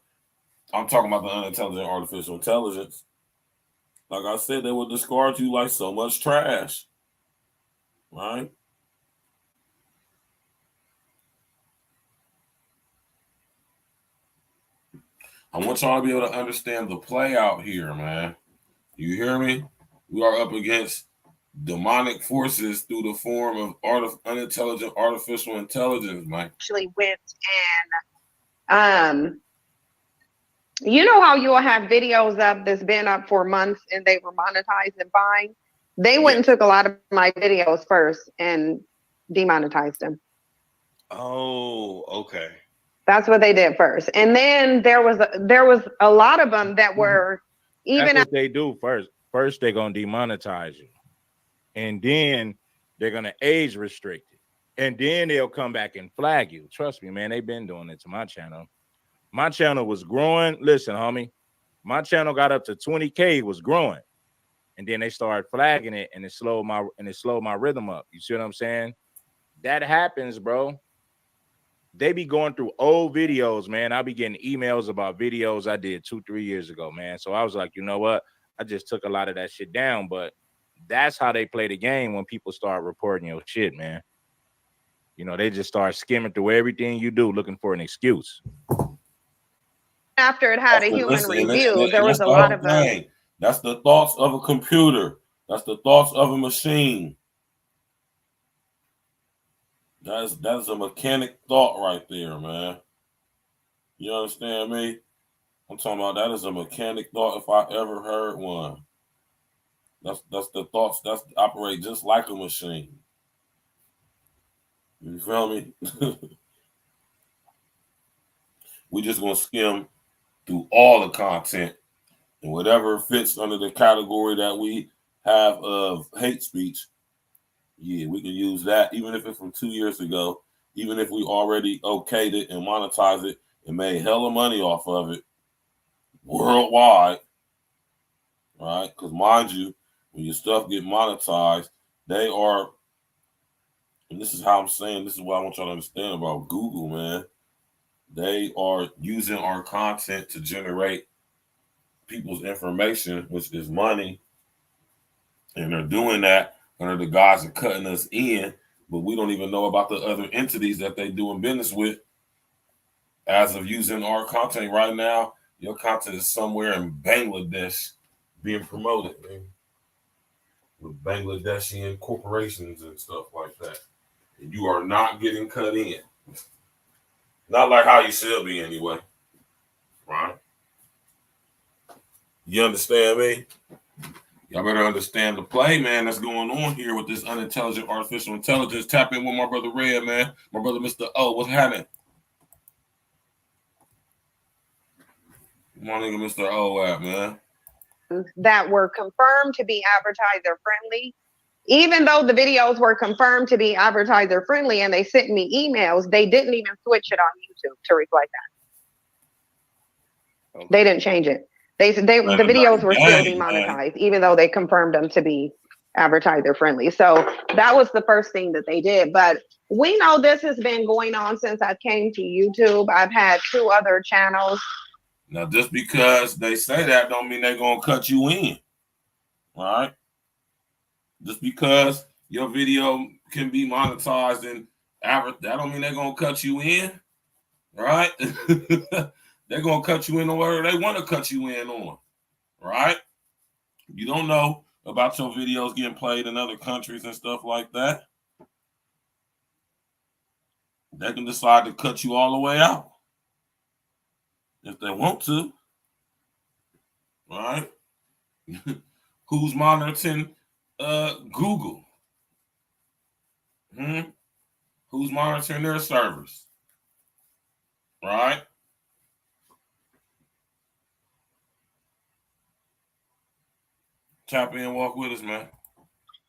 I'm talking about the unintelligent artificial intelligence, like I said, they will discard you like so much trash. Right? I want y'all to be able to understand the play out here, man. You hear me? We are up against demonic forces through the form of unintelligent artificial intelligence, man. Actually went and you know how you'll have videos up that's been up for months and they were monetized and fine? They went and took a lot of my videos first and demonetized them. Oh, okay. That's what they did first. And then there was a lot of them that were even. That's what they do first. First, they're going to demonetize you. And then they're going to age restrict it. And then they'll come back and flag you. Trust me, man. They've been doing it to my channel. My channel was growing. Listen, homie. My channel got up to 20K, was growing. And then they started flagging it, and it slowed my rhythm up. You see what I'm saying? That happens, bro. They be going through old videos, man. I be getting emails about videos I did 2-3 years ago, man. So I was like, you know what? I just took a lot of that shit down. But that's how they play the game when people start reporting your shit, man. You know, they just start skimming through everything you do, looking for an excuse. After it had a human review, there was a lot of them. That's the thoughts of a computer. That's the thoughts of a machine. That's a mechanic thought right there, man. You understand me? I'm talking about that is a mechanic thought if I ever heard one. That's the thoughts that operate just like a machine. You feel me? We just gonna skim through all the content, and whatever fits under the category that we have of hate speech, yeah, we can use that, even if it's from 2 years ago, even if we already okayed it and monetized it and made hella money off of it worldwide, right? Because mind you, when your stuff get monetized, they are, and this is how I'm saying, this is what I want y'all to understand about Google, man. They are using our content to generate people's information, which is money, and they're doing that under the guise of cutting us in, but we don't even know about the other entities that they doing business with as of using our content. Right now, your content is somewhere in Bangladesh being promoted, man, with Bangladeshi corporations and stuff like that. And you are not getting cut in. Not like how you should be anyway, right? You understand me? Y'all better understand the play, man, that's going on here with this unintelligent artificial intelligence. Tap in with my brother Red, man. My brother Mr. O. What's happening? My nigga Mr. O at, man. That were confirmed to be advertiser friendly. Even though the videos were confirmed to be advertiser friendly and they sent me emails, they didn't even switch it on YouTube to reflect that. Okay. They didn't change it. The videos were still demonetized, even though they confirmed them to be advertiser friendly. So that was the first thing that they did. But we know this has been going on since I came to YouTube. I've had 2 other channels. Now, just because they say that don't mean they're going to cut you in, all right? Just because your video can be monetized and that don't mean they're going to cut you in, right? They're going to cut you in on whatever they want to cut you in on, right? You don't know about your videos getting played in other countries and stuff like that. They can decide to cut you all the way out if they want to, right? Who's monitoring Google? Who's monitoring their servers? Right? Tap in, walk with us, man.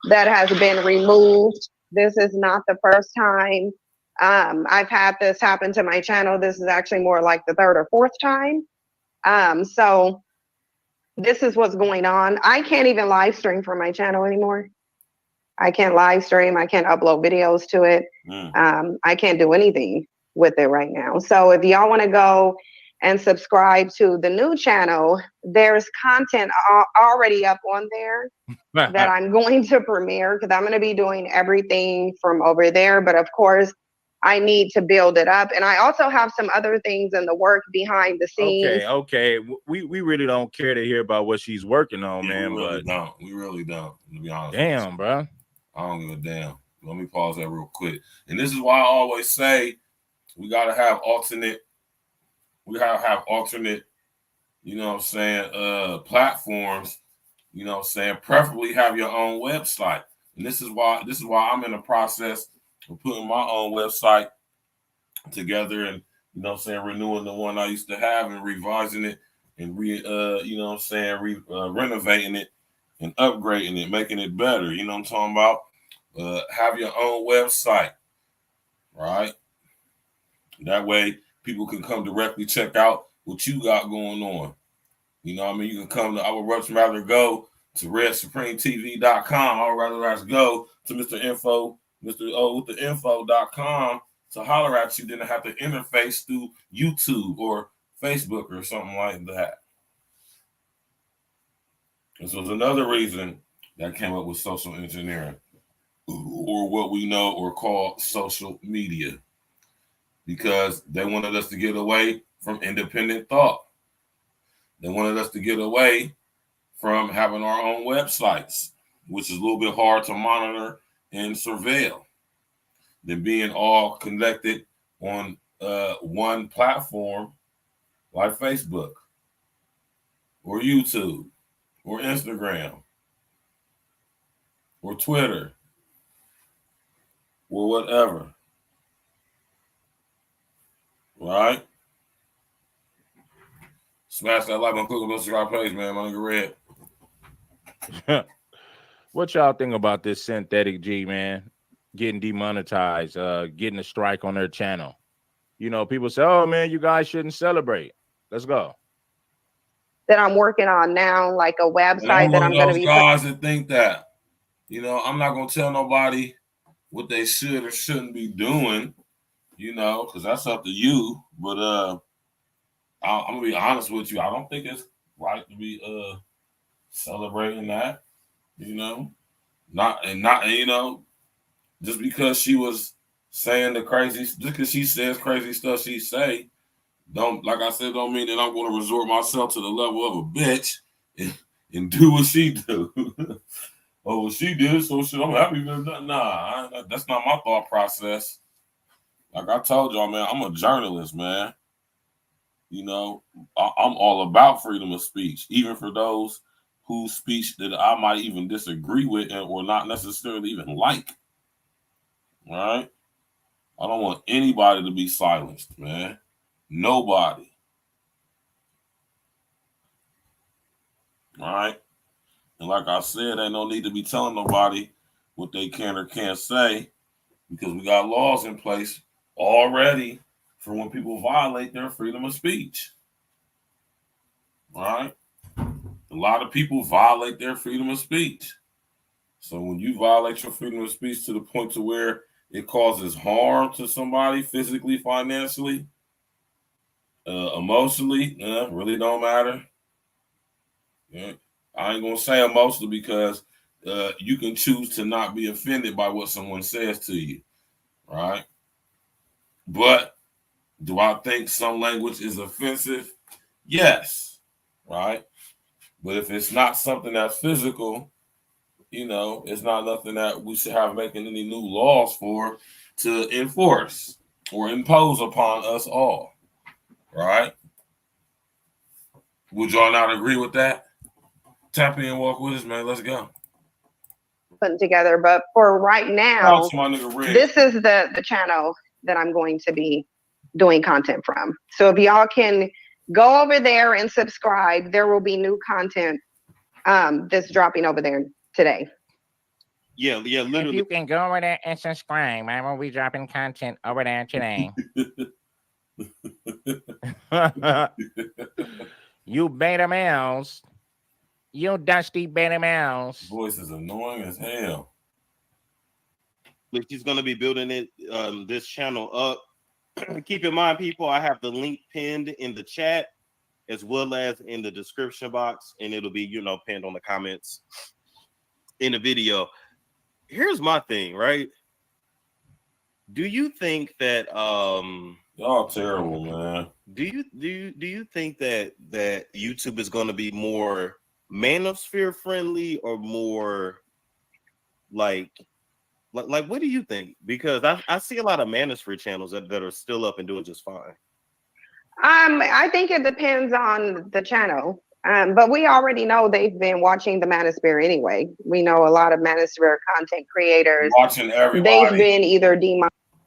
That has been removed. This is not the first time. I've had this happen to my channel. This is actually more like the 3rd or 4th time. So this is what's going on. I can't even live stream from my channel anymore. I can't live stream. I can't upload videos to it. I can't do anything with it right now. So if y'all want to go and subscribe to the new channel, there's content already up on there that I'm going to premiere, because I'm going to be doing everything from over there. But of course, I need to build it up. And I also have some other things in the work behind the scenes. Okay. We really don't care to hear about what she's working on, man. We really don't, to be honest. Damn, bro. I don't give a damn. Let me pause that real quick. And this is why I always say we gotta have alternate, you know what I'm saying, platforms, you know what I'm saying, preferably have your own website. And this is why I'm in the process of putting my own website together, and you know what I'm saying, renewing the one I used to have and revising it and you know what I'm saying, renovating it and upgrading it, making it better. You know what I'm talking about? Have your own website, right? That way people can come directly check out what you got going on. You know what I mean? You can come to, I would much rather go to redsupremetv.com. I would rather go to Mr. O with the info.com to holler at you than to have to interface through YouTube or Facebook or something like that. This was another reason that came up with social engineering, or what we know or call social media, because they wanted us to get away from independent thought. They wanted us to get away from having our own websites, which is a little bit hard to monitor and surveil, than being all connected on one platform like Facebook or YouTube or Instagram or Twitter or whatever, right? Smash that like button, click on the subscribe page, man. My nigga Red. What y'all think about this Synthetic G, man, getting demonetized, getting a strike on their channel? You know, people say, oh, man, you guys shouldn't celebrate. Let's go. that I'm working on now, like a website that I'm going to be guys that think that, you know, I'm not going to tell nobody what they should or shouldn't be doing, you know, because that's up to you. But I'm going to be honest with you. I don't think it's right to be celebrating that, you know, you know, just because she was saying the crazy, just because she says crazy stuff she say, don't, like I said, don't mean that I'm going to resort myself to the level of a bitch and do what she do. Oh, well, she did, so shit, I'm happy with that. Nah, that's not my thought process. Like I told y'all, man, I'm a journalist, man. You know, I'm all about freedom of speech, even for those whose speech that I might even disagree with or not necessarily even like. All right? I don't want anybody to be silenced, man. Nobody. All right? And like I said, ain't no need to be telling nobody what they can or can't say because we got laws in place already for when people violate their freedom of speech. All right? A lot of people violate their freedom of speech. So when you violate your freedom of speech to the point to where it causes harm to somebody physically, financially, emotionally, really don't matter. Yeah. I ain't going to say emotionally because you can choose to not be offended by what someone says to you. Right? But do I think some language is offensive? Yes. Right? But if it's not something that's physical, you know, it's not nothing that we should have making any new laws for to enforce or impose upon us all. Right? Would y'all not agree with that? Tap in and walk with us, man. Let's go. Putting together, but for right now, this is the channel that I'm going to be doing content from. So if y'all can go over there and subscribe, there will be new content that's dropping over there today. Yeah, literally. If you can go over there and subscribe, I will be dropping content over there today. You beta males. You dusty beta males. Voice is annoying as hell. But she's going to be building it, this channel up. Keep in mind, people, I have the link pinned in the chat as well as in the description box, and it'll be, you know, pinned on the comments in the video. Here's my thing, right? Do you think that y'all terrible, man? Do you think that YouTube is going to be more manosphere friendly or more like what do you think? Because I see a lot of manosphere channels that are still up and doing just fine. I think it depends on the channel. But we already know they've been watching the manosphere anyway. We know a lot of manosphere content creators. Watching everybody. They've been either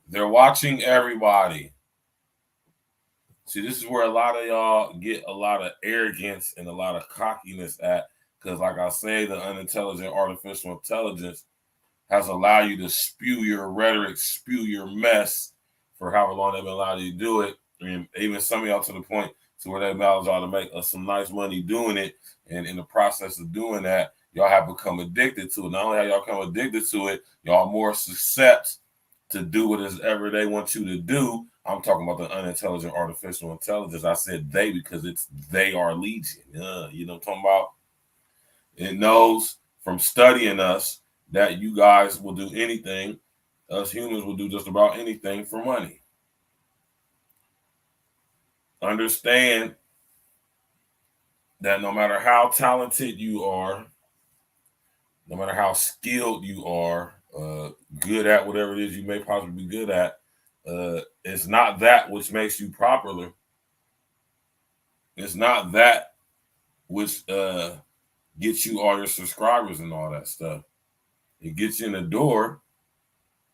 They're watching everybody. See, this is where a lot of y'all get a lot of arrogance and a lot of cockiness at. Because like I say, the unintelligent artificial intelligence has allowed you to spew your rhetoric, spew your mess for however long they've been allowed you to do it. I mean, even some of y'all to the point to where they allowed y'all to make some nice money doing it. And in the process of doing that, y'all have become addicted to it. Not only have y'all become addicted to it, y'all more susceptible to do whatever they want you to do. I'm talking about the unintelligent artificial intelligence. I said they because they are legion. You know what I'm talking about? It knows from studying us that you guys will do anything. Us humans will do just about anything for money. Understand that no matter how talented you are, no matter how skilled you are, good at whatever it is you may possibly be good at, it's not that which makes you popular. It's not that which gets you all your subscribers and all that stuff. It gets you in the door,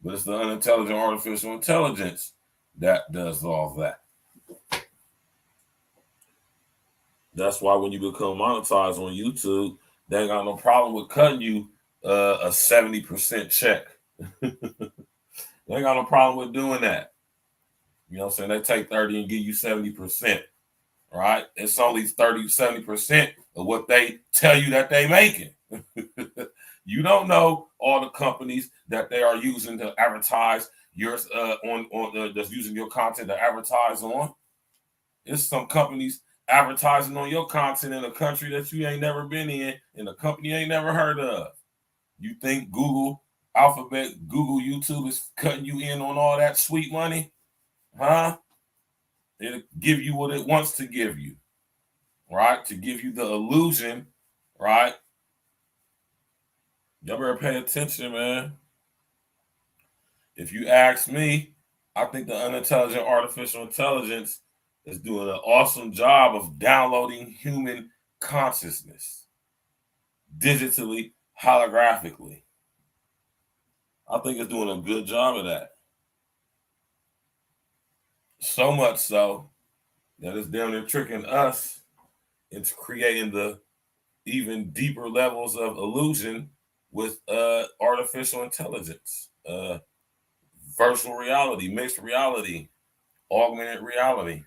but it's the unintelligent artificial intelligence that does all that. That's why when you become monetized on YouTube, they ain't got no problem with cutting you a 70% check. They ain't got no problem with doing that. You know what I'm saying? They take 30 and give you 70%. right? It's only 30-70% of what they tell you that they making. You don't know all the companies that they are using to advertise yours on that's using your content to advertise on. It's some companies advertising on your content in a country that you ain't never been in a company you ain't never heard of. You think Google, Alphabet, Google, YouTube is cutting you in on all that sweet money? Huh? It'll give you what it wants to give you, right? To give you the illusion, right? Y'all better pay attention, man. If you ask me, I think the unintelligent artificial intelligence is doing an awesome job of downloading human consciousness digitally, holographically. I think it's doing a good job of that. So much so that it's down there tricking us into creating the even deeper levels of illusion with artificial intelligence, virtual reality, mixed reality, augmented reality.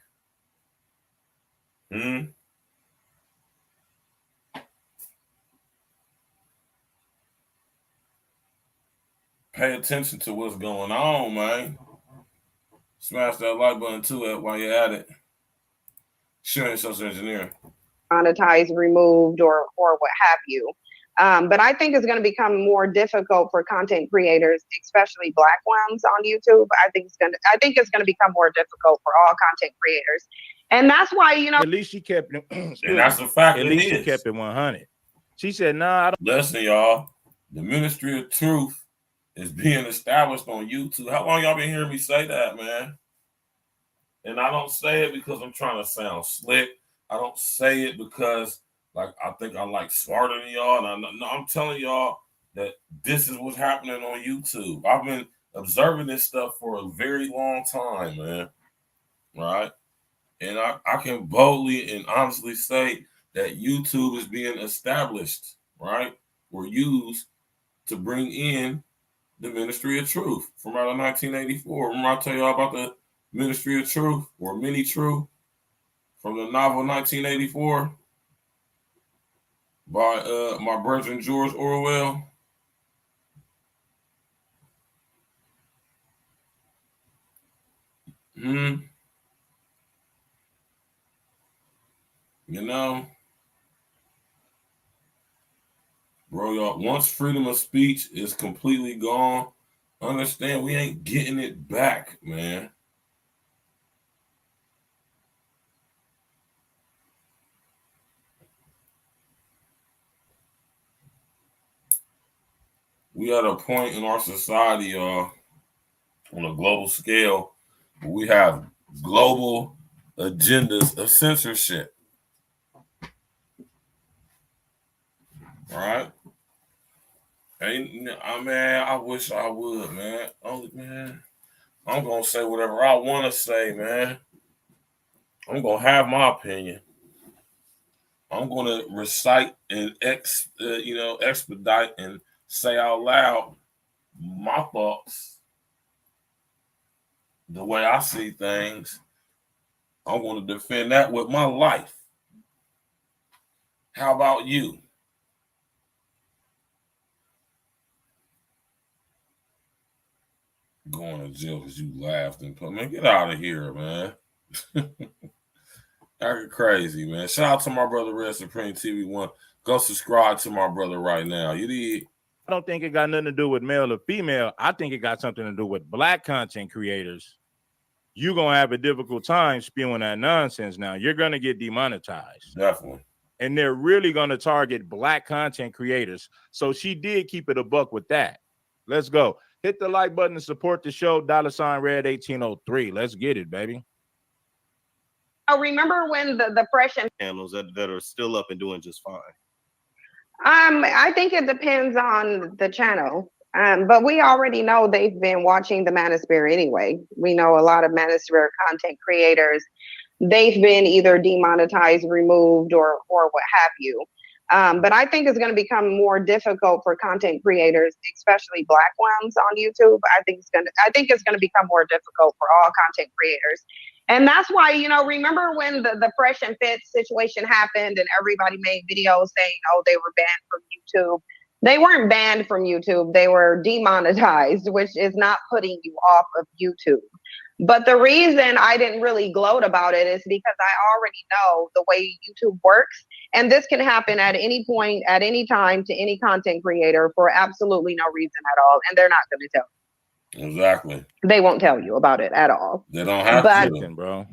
Pay attention to what's going on, man. Smash that like button too while you're at it. Sharing social engineering. Monetized, removed, or what have you. But I think it's going to become more difficult for content creators, especially Black ones on YouTube. I think it's going to become more difficult for all content creators, and that's why, you know. At least she kept it. And that's a fact. At least she kept it 100. She said, "Nah, I don't." Listen, y'all. The Ministry of Truth is being established on YouTube. How long y'all been hearing me say that, man? And I don't say it because I'm trying to sound slick. I don't say it because like I think I'm like smarter than y'all. And I'm telling y'all that this is what's happening on YouTube. I've been observing this stuff for a very long time, man. Right? And I can boldly and honestly say that YouTube is being established, right? Or used to bring in the Ministry of Truth from out of 1984. Remember I tell y'all about the Ministry of Truth or Mini Truth from the novel 1984 by my brother George Orwell. You know, bro, y'all, once freedom of speech is completely gone, understand we ain't getting it back, man. We at a point in our society, y'all, on a global scale, where we have global agendas of censorship. All right? I wish I would, man. I'm going to say whatever I want to say, man. I'm going to have my opinion. I'm going to recite and expedite and say out loud my thoughts, the way I see things. I'm going to defend that with my life. How about you? Going to jail because you laughed and put, man, get out of here, man. You're crazy, man. Shout out to my brother Red Supreme TV1. Go subscribe to my brother right now. You did. I don't think it got nothing to do with male or female. I think it got something to do with Black content creators. You're going to have a difficult time spewing that nonsense now. You're going to get demonetized. Definitely. And they're really going to target Black content creators. So she did keep it a buck with that. Let's go. Hit the like button to support the show. $Red1803. Let's get it, baby. Oh, remember when the fresh and channels that are still up and doing just fine? I think it depends on the channel. But we already know they've been watching the Manosphere anyway. We know a lot of Manosphere content creators. They've been either demonetized, removed, or what have you. But I think it's going to become more difficult for content creators, especially Black ones on YouTube. I think it's going to become more difficult for all content creators. And that's why, you know, remember when the Fresh and Fit situation happened and everybody made videos saying, oh, they were banned from YouTube. They weren't banned from YouTube. They were demonetized, which is not putting you off of YouTube. But the reason I didn't really gloat about it is because I already know the way YouTube works. And this can happen at any point, at any time, to any content creator for absolutely no reason at all. And they're not going to tell you. Exactly. They won't tell you about it at all. They don't have But, to. Listen, bro.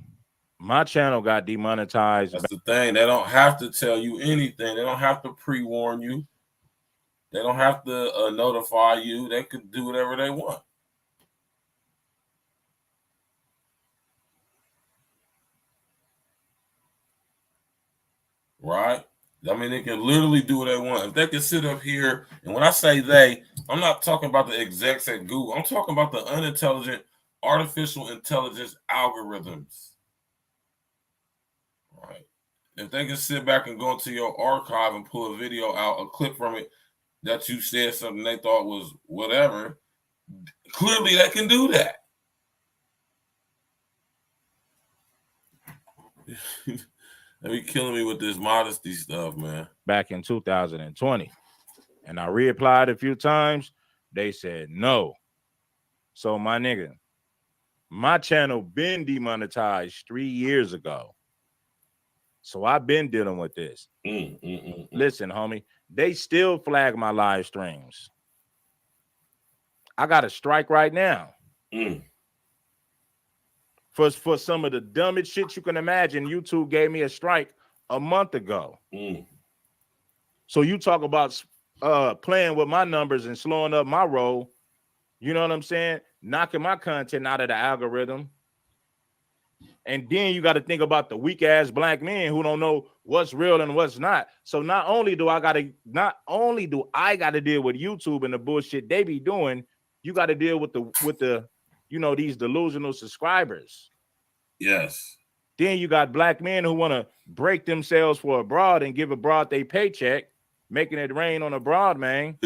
My channel got demonetized. That's the thing. They don't have to tell you anything. They don't have to pre-warn you. They don't have to notify you. They could do whatever they want. Right? I mean, they can literally do what they want. If they can sit up here, and when I say they, I'm not talking about the execs at Google. I'm talking about the unintelligent artificial intelligence algorithms. Right? If they can sit back and go into your archive and pull a video out, a clip from it that you said something they thought was whatever, clearly they can do that. They be killing me with this modesty stuff, man. Back in 2020. And I reapplied a few times. They said no. So my nigga, my channel been demonetized 3 years ago. So I've been dealing with this. Listen, homie, they still flag my live streams. I got a strike right now. For some of the dumbest shit you can imagine, YouTube gave me a strike a month ago. So you talk about playing with my numbers and slowing up my roll, you know what I'm saying? Knocking my content out of the algorithm. And then you got to think about the weak ass black men who don't know what's real and what's not. So not only do I got to deal with YouTube and the bullshit they be doing, you got to deal with the you know, these delusional subscribers. Yes. Then you got black men who want to break themselves for a broad and give a broad they paycheck, making it rain on a broad, man.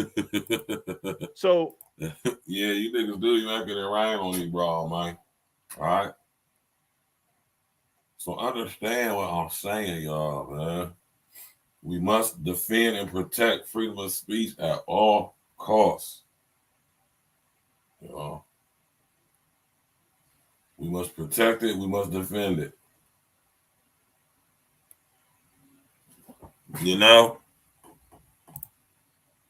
So yeah, you niggas do. You making it rain on these broad, man. All right. So understand what I'm saying, y'all, man. We must defend and protect freedom of speech at all costs. You know? We must protect it. We must defend it. You know?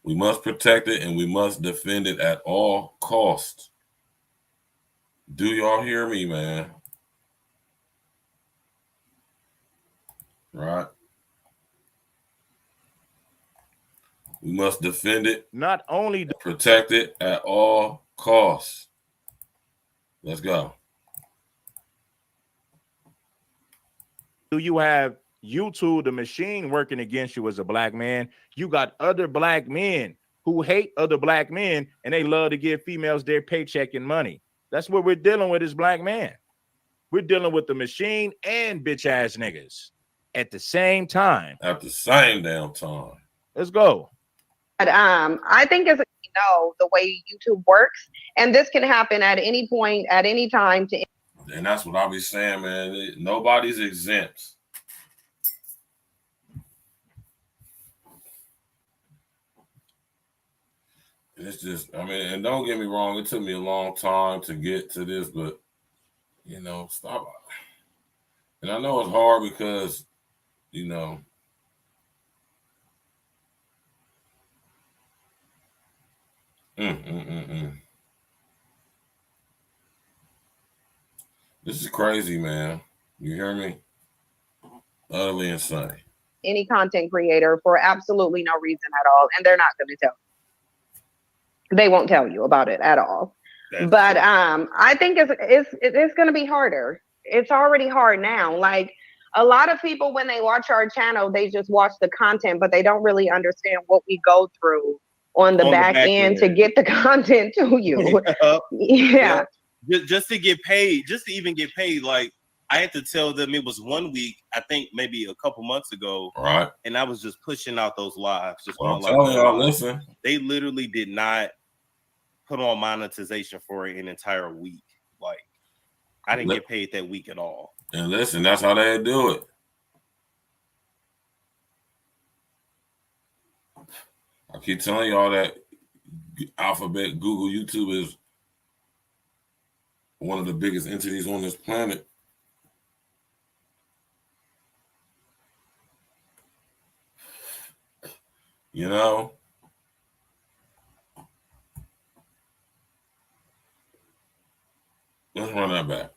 We must protect it and we must defend it at all costs. Do y'all hear me, man? Right? We must defend it. Not only protect it at all costs. Let's go. Do you have YouTube, the machine, working against you as a black man? You got other black men who hate other black men and they love to give females their paycheck and money. That's what we're dealing with as black men. We're dealing with the machine and bitch ass niggas at the same time. At the same damn time. Let's go. But I think as you know the way YouTube works, and this can happen at any point, at any time. And that's what I'll be saying, man. Nobody's exempt. It's just, I mean, and don't get me wrong, it took me a long time to get to this, but you know, stop. And I know it's hard because, you know, this is crazy, man. You hear me? Utterly insane. Any content creator for absolutely no reason at all, and they're not going to tell you. They won't tell you about it at all. But I think it's going to be harder. It's already hard now. Like a lot of people, when they watch our channel, they just watch the content, but they don't really understand what we go through on the back end to get the content to you. Yeah. Just to get paid, just to even get paid, like I had to tell them it was 1 week, I think maybe a couple months ago. Right. And I was just pushing out those lives. Just I'm telling y'all, listen. They literally did not put on monetization for an entire week. Like, I didn't get paid that week at all. And listen, that's how they do it. I keep telling y'all that Alphabet, Google, YouTube is one of the biggest entities on this planet. You know? Let's run that back.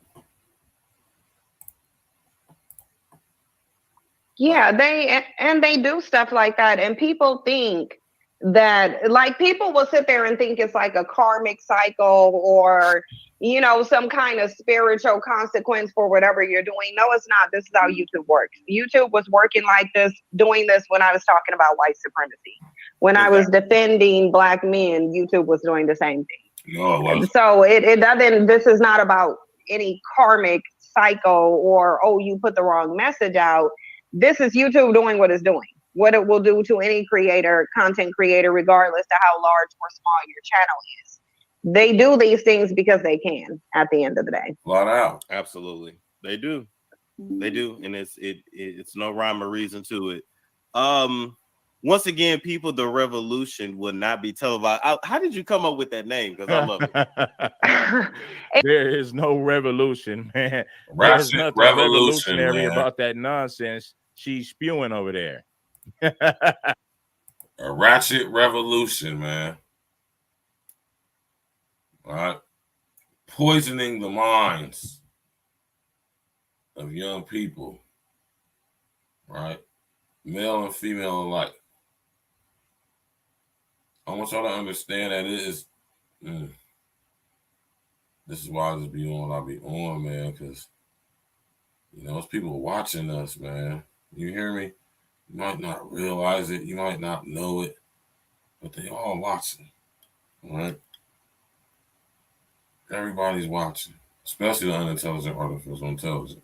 Yeah, they do stuff like that, and people think that, like, people will sit there and think it's like a karmic cycle or, you know, some kind of spiritual consequence for whatever you're doing. No, it's not. This is how YouTube works. YouTube was working like this, doing this when I was talking about white supremacy. When I was defending Black men, YouTube was doing the same thing. No, it wasn't. So it doesn't, this is not about any karmic cycle or, oh, you put the wrong message out. This is YouTube doing what it's doing, what it will do to any creator, content creator, regardless of how large or small your channel is. They do these things because they can at the end of the day. Flat out. Absolutely. They do. They do. And it's no rhyme or reason to it. Once again, people, the revolution will not be televised. How did you come up with that name? Because I love it. There is no revolution, man. There's nothing revolutionary about that nonsense she's spewing over there. A ratchet revolution, man. All right. Poisoning the minds of young people. Right? Male and female alike. I want y'all to understand that it is. This is why I just be on. I be on, man, because you know, there's people watching us, man. You hear me? You might not realize it, you might not know it, but they all watching. All right. Everybody's watching, especially the unintelligent artificial intelligence.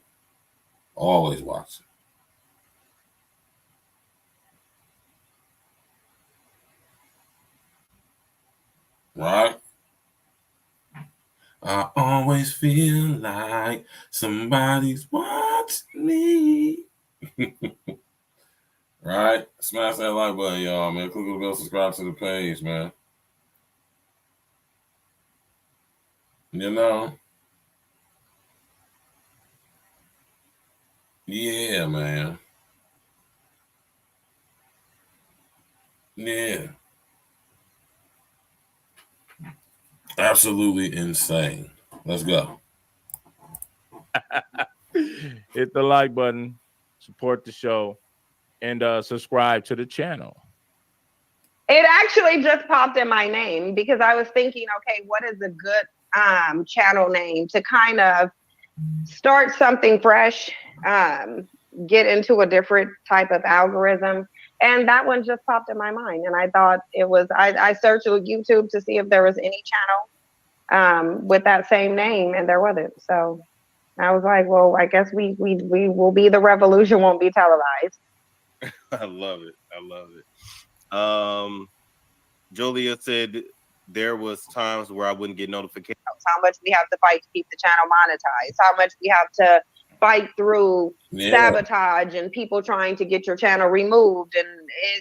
Always watching. Right? I always feel like somebody's watching me. Right? Smash that like button, y'all, man. Click the bell, subscribe to the page, man. You know? Yeah, man. Yeah. Absolutely insane. Let's go. Hit the like button, support the show, and subscribe to the channel. It actually just popped in my name because I was thinking, okay, what is a good channel name to kind of start something fresh, get into a different type of algorithm. And that one just popped in my mind. And I thought it was, I searched with YouTube to see if there was any channel with that same name, and there wasn't. So I was like, well, I guess we will be the revolution, won't be televised. I love it. I love it. Julia said there was times where I wouldn't get notifications. How much we have to fight to keep the channel monetized, how much we have to fight through sabotage and people trying to get your channel removed. And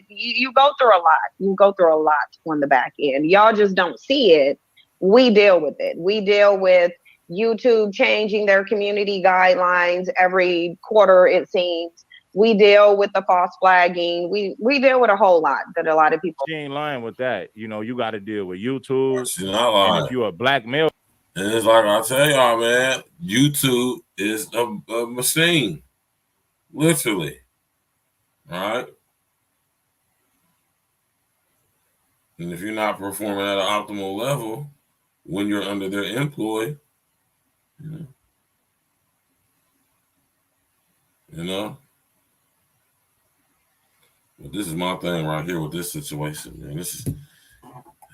you go through a lot. You go through a lot on the back end. Y'all just don't see it. We deal with it. We deal with YouTube changing their community guidelines every quarter, it seems. We deal with the false flagging. We deal with a whole lot that a lot of people. She ain't lying with that. You know, you got to deal with YouTube. She's not lying. And if you're a black male. And it's like I tell y'all, man, YouTube is a machine. Literally. All right. And if you're not performing at an optimal level when you're under their employ, you know. But this is my thing right here with this situation, man. This is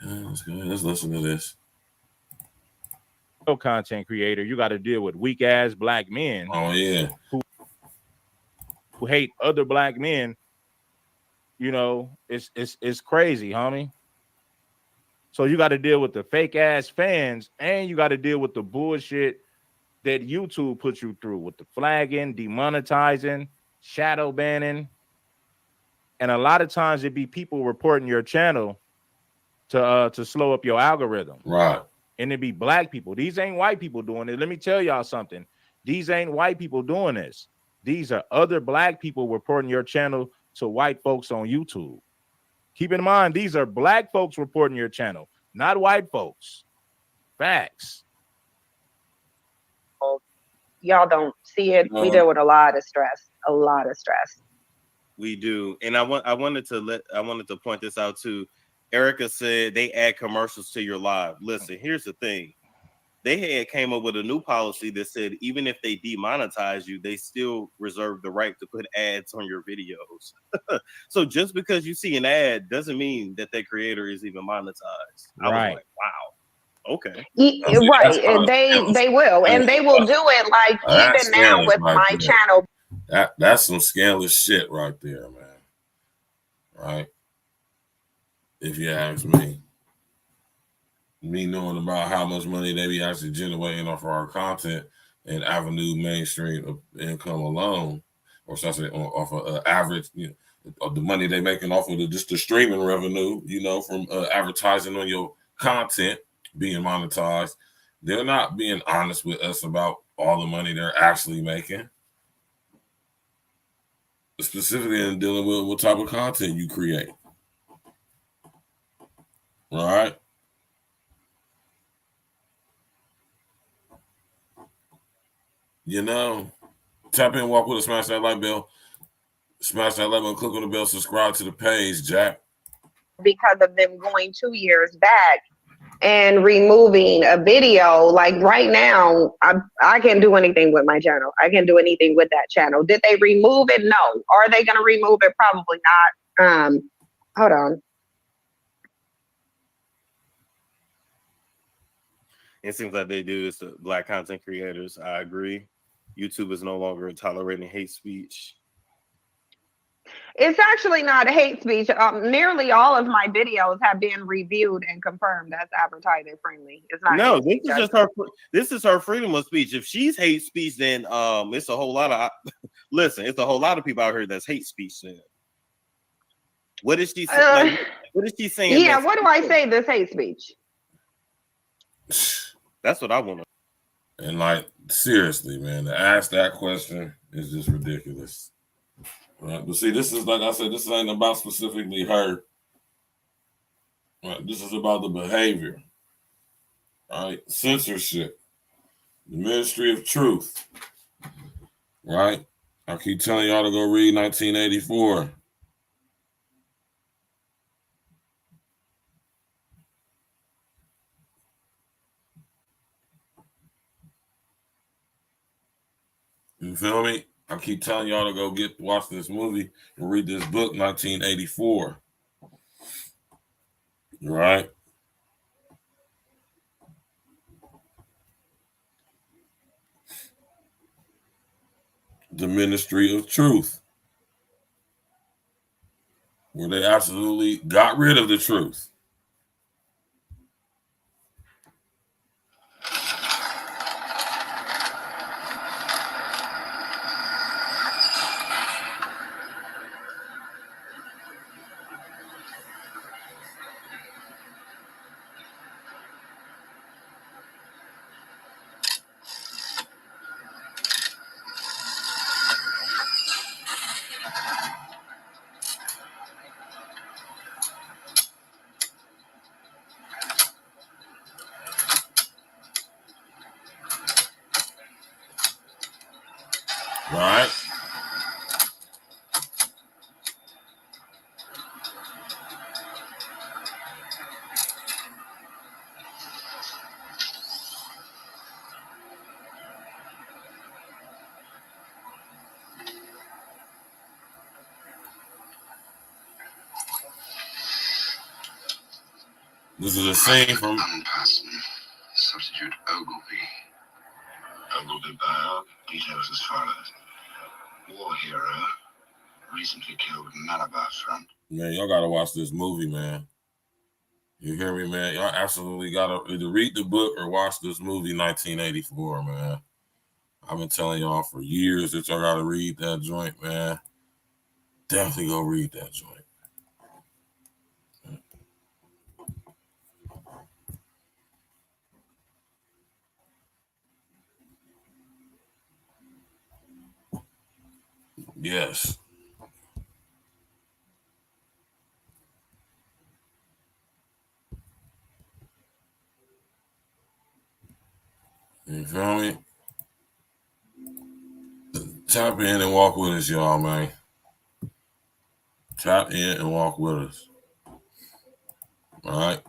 let's go ahead. Let's listen to this. Content creator, you got to deal with weak ass black men. Oh yeah, who hate other black men. You know, it's crazy, homie. So you got to deal with the fake ass fans, and you got to deal with the bullshit that YouTube puts you through with the flagging, demonetizing, shadow banning. And a lot of times it be people reporting your channel to slow up your algorithm. Right. And it be black people. These ain't white people doing it. Let me tell y'all something. These ain't white people doing this. These are other black people reporting your channel to white folks on YouTube. Keep in mind, these are black folks reporting your channel, not white folks. Facts. Y'all don't see it. We deal with a lot of stress. A lot of stress. We do. And I wanted to point this out too. Erica said they add commercials to your live. Listen, here's the thing. They came up with a new policy that said even if they demonetize you, they still reserve the right to put ads on your videos. So just because you see an ad doesn't mean that that creator is even monetized. I was like, wow. Okay. Right. And they will. And they will do it like even now with my channel. That's some scandalous shit right there, man. Right? If you ask me. Me knowing about how much money they be actually generating off of our content and avenue mainstream income alone, or should I say off of average, of the money they making off of just the streaming revenue, from advertising on your content being monetized. They're not being honest with us about all the money they're actually making. Specifically in dealing with what type of content you create. Right? Tap in, walk with us, smash that like bell. Smash that like button, click on the bell, subscribe to the page, Jack. Because of them going 2 years back and removing a video, like right now, I can't do anything with my channel. I can't do anything with that channel. Did they remove it? No. Are they going to remove it? Probably not. Hold on. It seems like they do. It's the black content creators. I agree. YouTube is no longer tolerating hate speech. It's actually not hate speech. Nearly all of my videos have been reviewed and confirmed as advertising friendly. It's not. No, this is just her. This is her freedom of speech. If she's hate speech, then it's a whole lot of. Listen, it's a whole lot of people out here that's hate speech. Then what is she saying? What is she saying? Yeah, what do I say? This hate speech. That's what I want to. And seriously, man, to ask that question is just ridiculous. Right? But see, this is like I said, this ain't about specifically her. Right? This is about the behavior. Right? Censorship. The Ministry of Truth. Right? I keep telling y'all to go read 1984. You feel me? I keep telling y'all to go watch this movie and read this book, 1984. Right? The Ministry of Truth. Where they absolutely got rid of the truth. Right? This is a scene from substitute Ogilvy. Ogilvy bio, details as follows. War hero, recently killed Malabar front. Man, y'all gotta watch this movie, man. You hear me, man? Y'all absolutely gotta either read the book or watch this movie, 1984, man. I've been telling y'all for years that y'all gotta read that joint, man. Definitely go read that joint. Yes. You feel me? Tap in and walk with us, y'all, man. Tap in and walk with us. All right.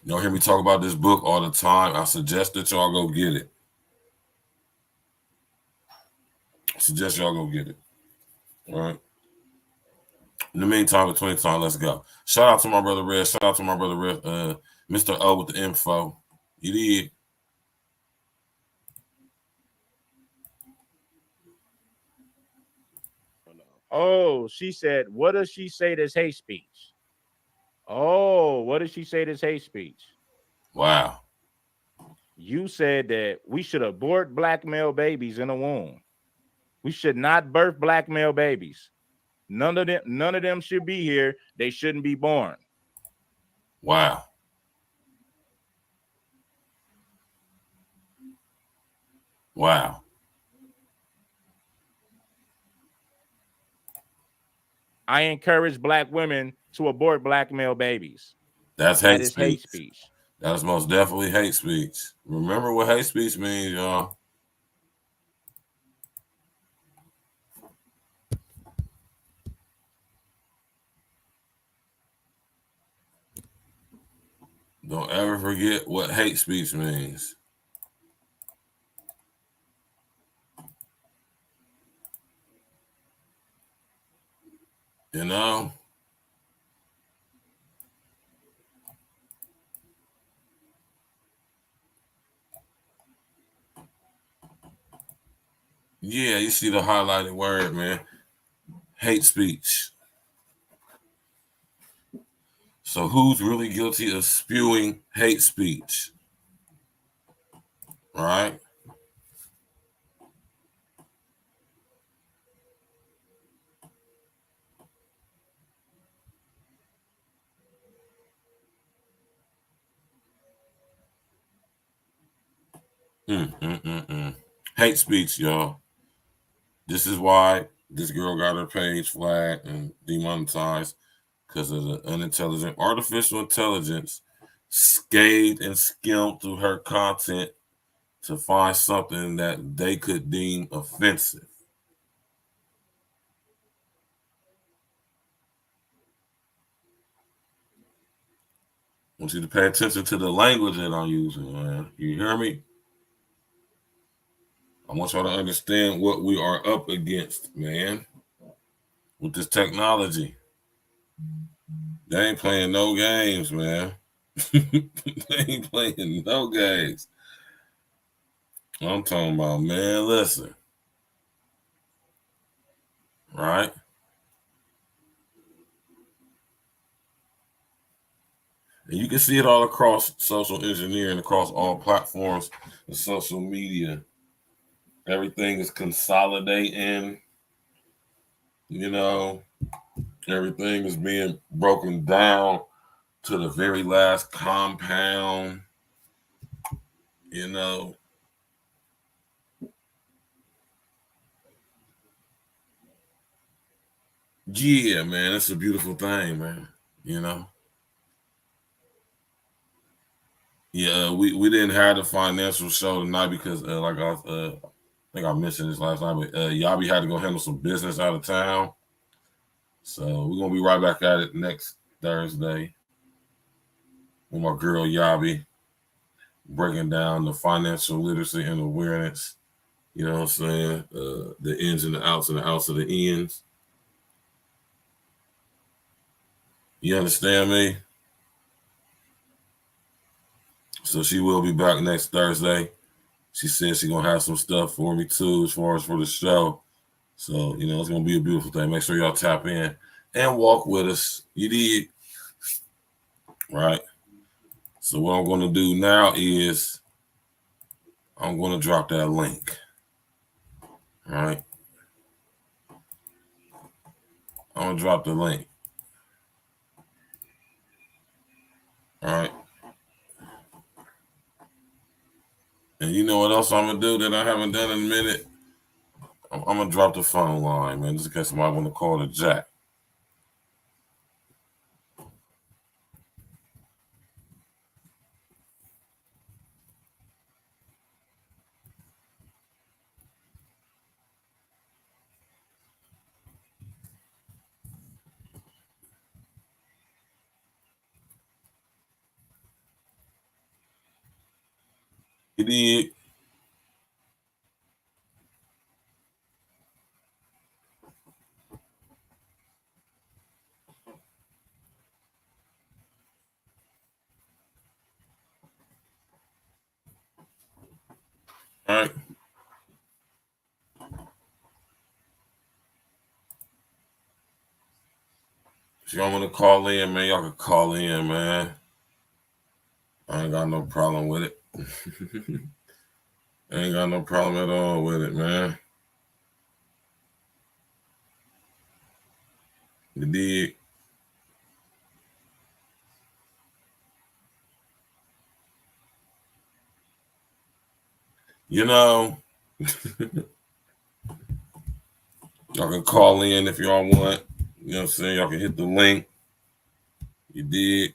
Y'all hear me talk about this book all the time. I suggest that y'all go get it. All right. In the meantime, between time, let's go. Shout out to my brother Red. Shout out to my brother Red, Mr. O with the info. You did. Oh, she said, what does she say that's hate speech? Oh, what does she say that's hate speech? Wow. You said that we should abort black male babies in the womb. We should not birth black male babies. None of them should be here. They shouldn't be born. Wow. Wow. I encourage black women to abort black male babies. That is hate speech. That is most definitely hate speech. Remember what hate speech means, y'all. Don't ever forget what hate speech means. You know? Yeah, you see the highlighted word, man. Hate speech. So who's really guilty of spewing hate speech? Right? Hate speech, y'all. This is why this girl got her page flagged and demonetized, because of the unintelligent artificial intelligence scathed and skimmed through her content to find something that they could deem offensive. I want you to pay attention to the language that I'm using, man. You hear me? I want y'all to understand what we are up against, man, with this technology. They ain't playing no games, man. They ain't playing no games. I'm talking about, man, listen. Right? And you can see it all across social engineering, across all platforms and social media. Everything is consolidating, you know, everything is being broken down to the very last compound, you know. Yeah, man, it's a beautiful thing, man, you know. Yeah, we didn't have the financial show tonight because, like I think I mentioned this last night, but Yewtewb had to go handle some business out of town. So we're going to be right back at it next Thursday with my girl Yewtewb, breaking down the financial literacy and awareness. You know what I'm saying? The ins and the outs and the outs of the ends. You understand me? So she will be back next Thursday. She said she's going to have some stuff for me too, as far as for the show. So, you know, it's going to be a beautiful thing. Make sure y'all tap in and walk with us. You did. Right. So what I'm going to do now is I'm going to drop that link. All right. I'm going to drop the link. All right. And you know what else I'm going to do that I haven't done in a minute? I'm going to drop the phone line, man, just in case somebody want to call the jack. You did. All right. If y'all want to call in, man, y'all can call in, man. I ain't got no problem with it. I ain't got no problem at all with it, man. You did. You know, y'all can call in if y'all want. You know what I'm saying? Y'all can hit the link. You did.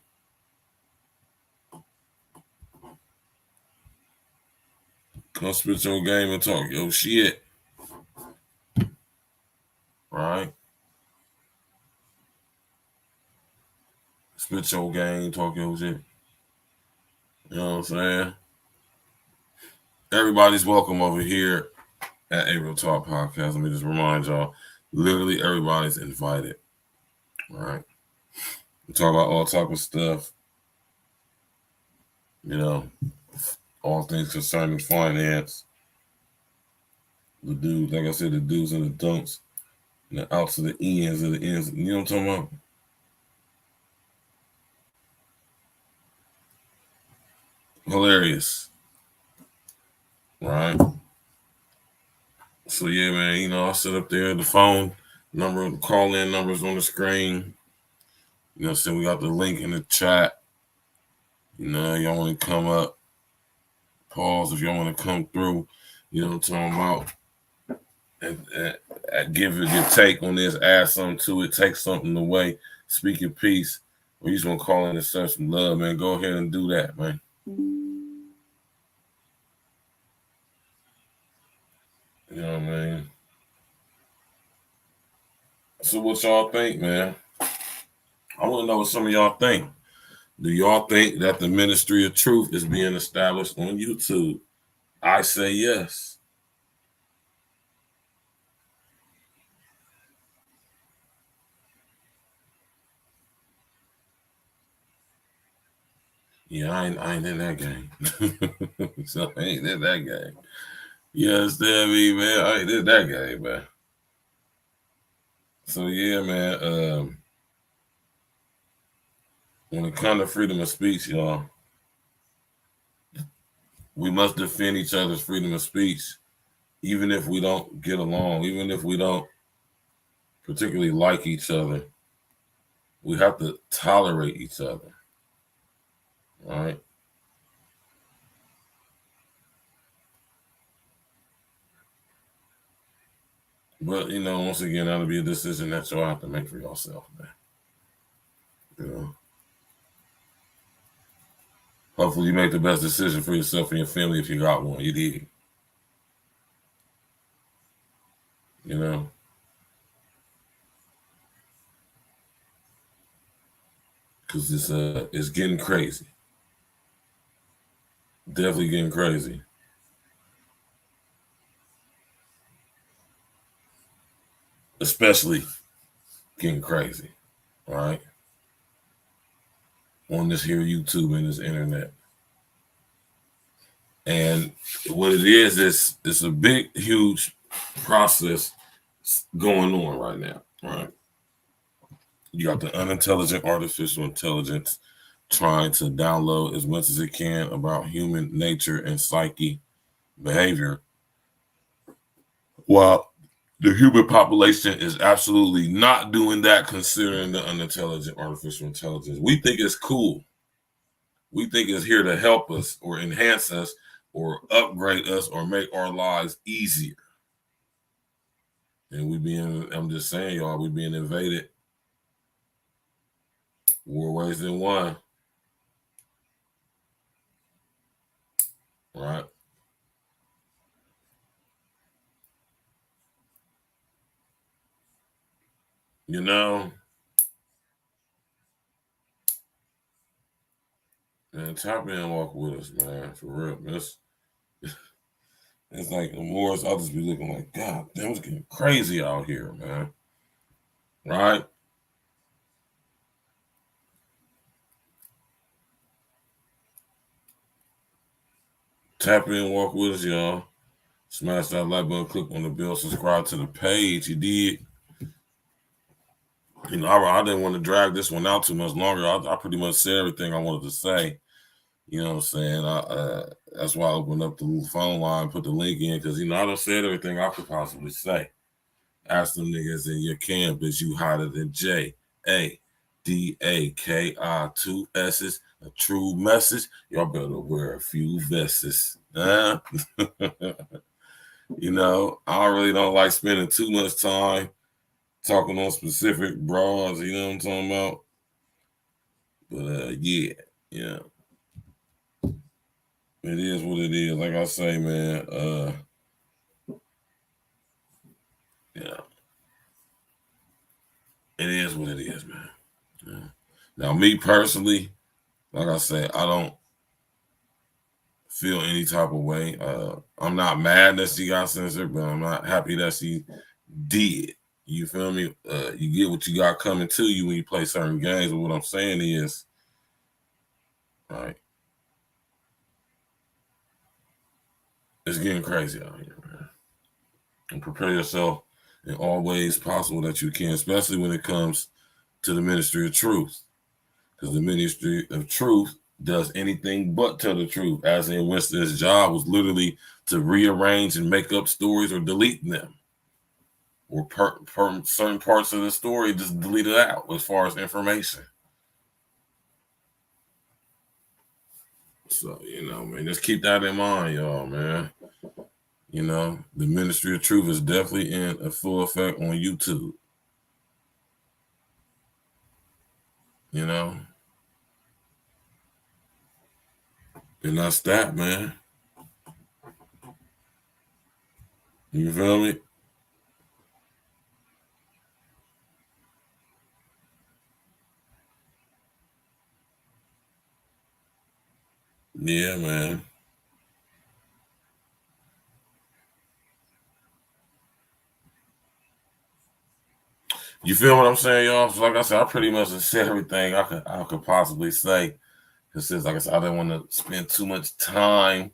Come spit your game and talk your shit. Right? Spit your game, talk your shit. You know what I'm saying? Everybody's welcome over here at A Real Talk Podcast. Let me just remind y'all, literally everybody's invited. All right? We talk about all type of stuff. You know, all things concerning finance. The dudes, like I said, the do's and the don'ts, and the outs of the ends of the ends. You know what I'm talking about? Hilarious. Right? So, yeah, man, you know, I sit up there, the phone number, the call-in numbers on the screen. You know, so we got the link in the chat. You know, y'all want to come up, pause if y'all want to come through. You know what I'm talking about? And give it your take on this, add something to it, take something away, speak your piece. Or you just want to call in and send some love, man, go ahead and do that, man. You know what I mean? So what y'all think, man? I want to know what some of y'all think. Do y'all think that the ministry of truth is being established on YouTube? I say yes. Yeah, I ain't in that game. So I ain't in that game. You understand me, man? I ain't in that game, man. So yeah, man. When it comes to freedom of speech, y'all, we must defend each other's freedom of speech, even if we don't get along, even if we don't particularly like each other. We have to tolerate each other. All right. But, you know, once again, that'll be a decision that y'all have to make for yourself, man. You know. Hopefully you make the best decision for yourself and your family if you got one. You did. You know. Because it's getting crazy. Definitely getting crazy. Especially getting crazy. All right. On this here YouTube and this internet. And what it is it's a big, huge process going on right now. All right. You got the unintelligent artificial intelligence trying to download as much as it can about human nature and psyche behavior, while the human population is absolutely not doing that, considering the unintelligent artificial intelligence. We think it's cool. We think it's here to help us or enhance us or upgrade us or make our lives easier. And I'm just saying, y'all, we being invaded more ways than one. Right? You know, man, tap in and walk with us, man, for real. It's like the more I'll just be looking like, God damn, it's getting crazy out here, man. Right? Tap in, walk with us, y'all. Smash that like button, click on the bell, subscribe to the page. You did. You know, I didn't want to drag this one out too much longer. I pretty much said everything I wanted to say. You know what I'm saying? That's why I opened up the little phone line, put the link in, because, you know, I done said everything I could possibly say. Ask them niggas in your campus, you hotter than JADAKI, 2 S's, a true message. Y'all better wear a few vests. Huh? You know, I really don't like spending too much time talking on specific broads, you know what I'm talking about? But yeah. It is what it is. Like I say, man, yeah. It is what it is, man. Yeah. Now, me personally, like I say, I don't feel any type of way. I'm not mad that she got censored, but I'm not happy that she did. You feel me? You get what you got coming to you when you play certain games. But what I'm saying is, right, it's getting crazy out here, man. And prepare yourself in all ways possible that you can, especially when it comes to the ministry of truth. Because the ministry of truth does anything but tell the truth, as in Winston's job was literally to rearrange and make up stories or delete them. Or certain parts of the story, just delete it out as far as information. So, you know, man, just keep that in mind, y'all, man. You know, the ministry of truth is definitely in a full effect on YouTube. You know? And that's that, man. You feel me? Yeah, man. You feel what I'm saying, y'all? So like I said, I pretty much said everything I could possibly say. Because since, like I said, I didn't want to spend too much time.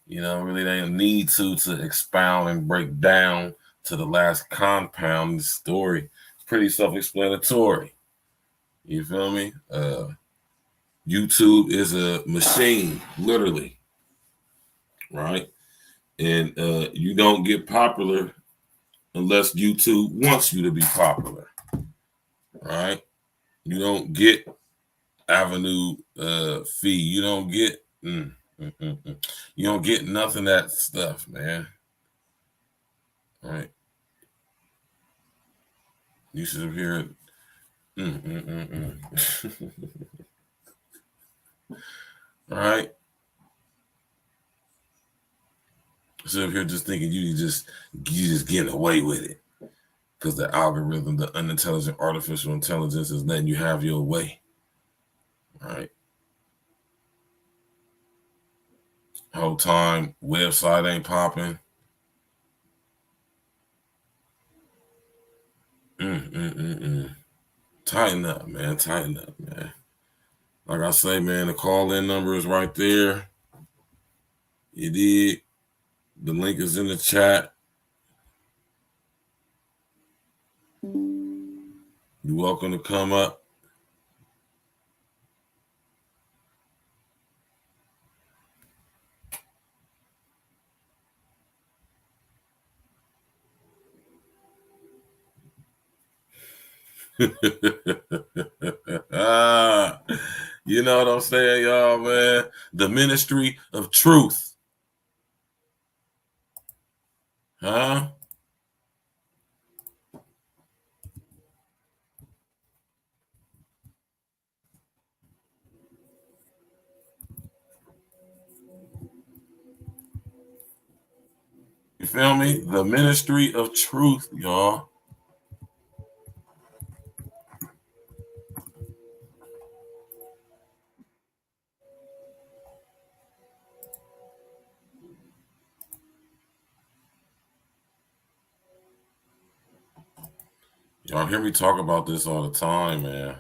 You know, really didn't need to expound and break down to the last compound. The story it's pretty self-explanatory. You feel me? YouTube is a machine, literally, right? And you don't get popular unless YouTube wants you to be popular, right? You don't get avenue fee. You don't get you don't get nothing of that stuff, man. Right? You should have heard. Right? So if you're just thinking you just getting away with it because the algorithm, the unintelligent artificial intelligence is letting you have your way. Right? Whole time website ain't popping. Tighten up, man. Tighten up, man. Like I say, man, the call-in number is right there. You did. The link is in the chat. You're welcome to come up. You know what I'm saying, y'all, man? The ministry of truth. Huh? You feel me? The ministry of truth, y'all. Y'all hear me talk about this all the time, man.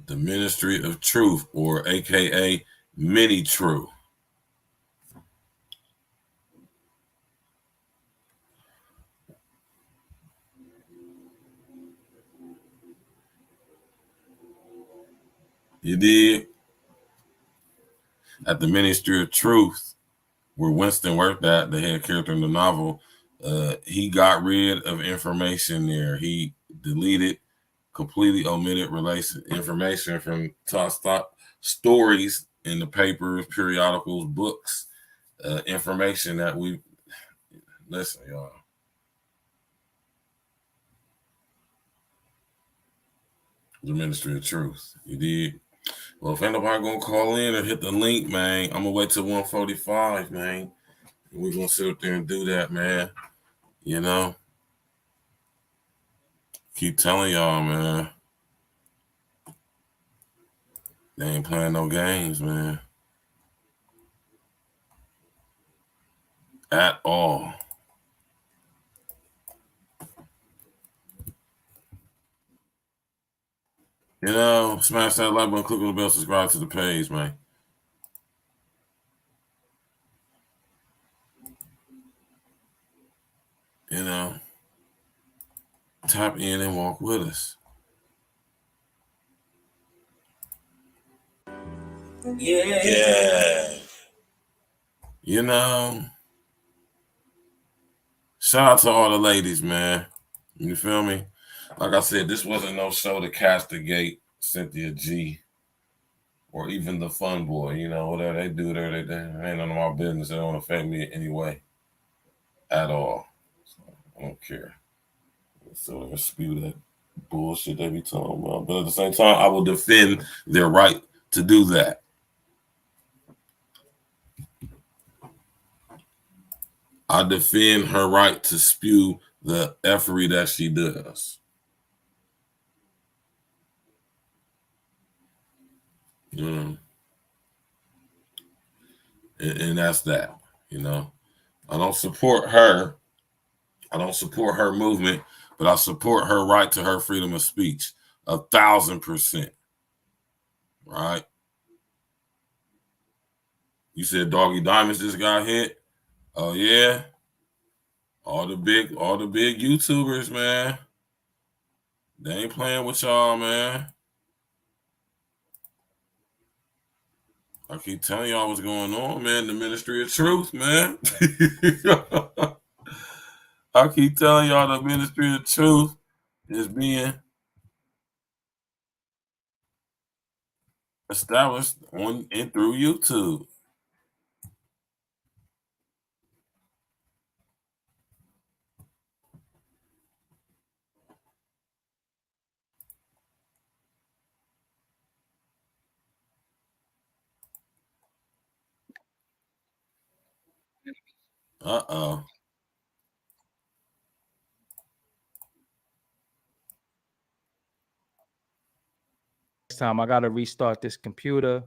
The ministry of truth, or AKA mini true. You did? At the Ministry of Truth, where Winston worked at, the head character in the novel, he got rid of information there. He deleted, completely omitted information from top stories in the papers, periodicals, books, information that we listen, y'all. The Ministry of Truth. You did? Well, if anybody gonna call in or hit the link, man, I'm gonna wait till 1:45, man. We're gonna sit up there and do that, man. You know? Keep telling y'all, man. They ain't playing no games, man. At all. You know, smash that like button, click on the bell, subscribe to the page, man. You know, tap in and walk with us. Yeah. You know, shout out to all the ladies, man. You feel me? Like I said, this wasn't no show to castigate Cynthia G or even the fun boy. You know, whatever they do there, they ain't none of my business. It don't affect me in any way at all. So I don't care. So they spew that bullshit they be talking about. But at the same time, I will defend their right to do that. I defend her right to spew the effery that she does. And that's that, you know. I don't support her. I don't support her movement, but I support her right to her freedom of speech 1,000%. Right? You said Doggy Diamonds just got hit. Oh yeah. All the big YouTubers, man. They ain't playing with y'all, man. I keep telling y'all what's going on, man. The Ministry of Truth, man. I keep telling y'all the Ministry of Truth is being established on and through YouTube. Uh-oh. Next time I gotta restart this computer.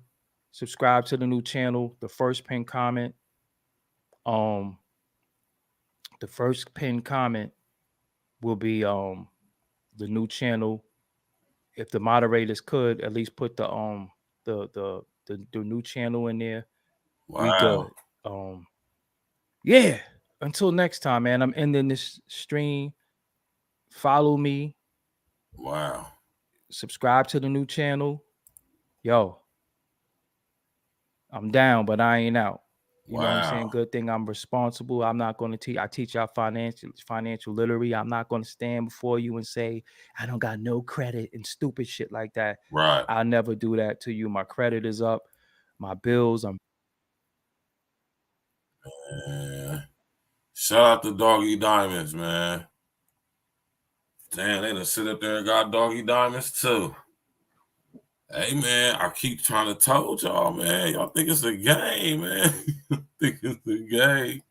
Subscribe to the new channel. The first pinned comment. The first pinned comment will be the new channel. If the moderators could at least put the new channel in there. Wow. We good. Yeah. Until next time, man. I'm ending this stream. Follow me. Wow. Subscribe to the new channel. Yo. I'm down, but I ain't out. You know what I'm saying? Good thing I'm responsible. I'm not going to teach. I teach y'all financial literacy. I'm not going to stand before you and say, I don't got no credit and stupid shit like that. Right. I'll never do that to you. My credit is up. My bills. Shout out to Doggy Diamonds, man. Damn, they done sit up there and got Doggy Diamonds too. Hey, man, I keep trying to told y'all, man. Y'all think it's a game, man. Think it's a game.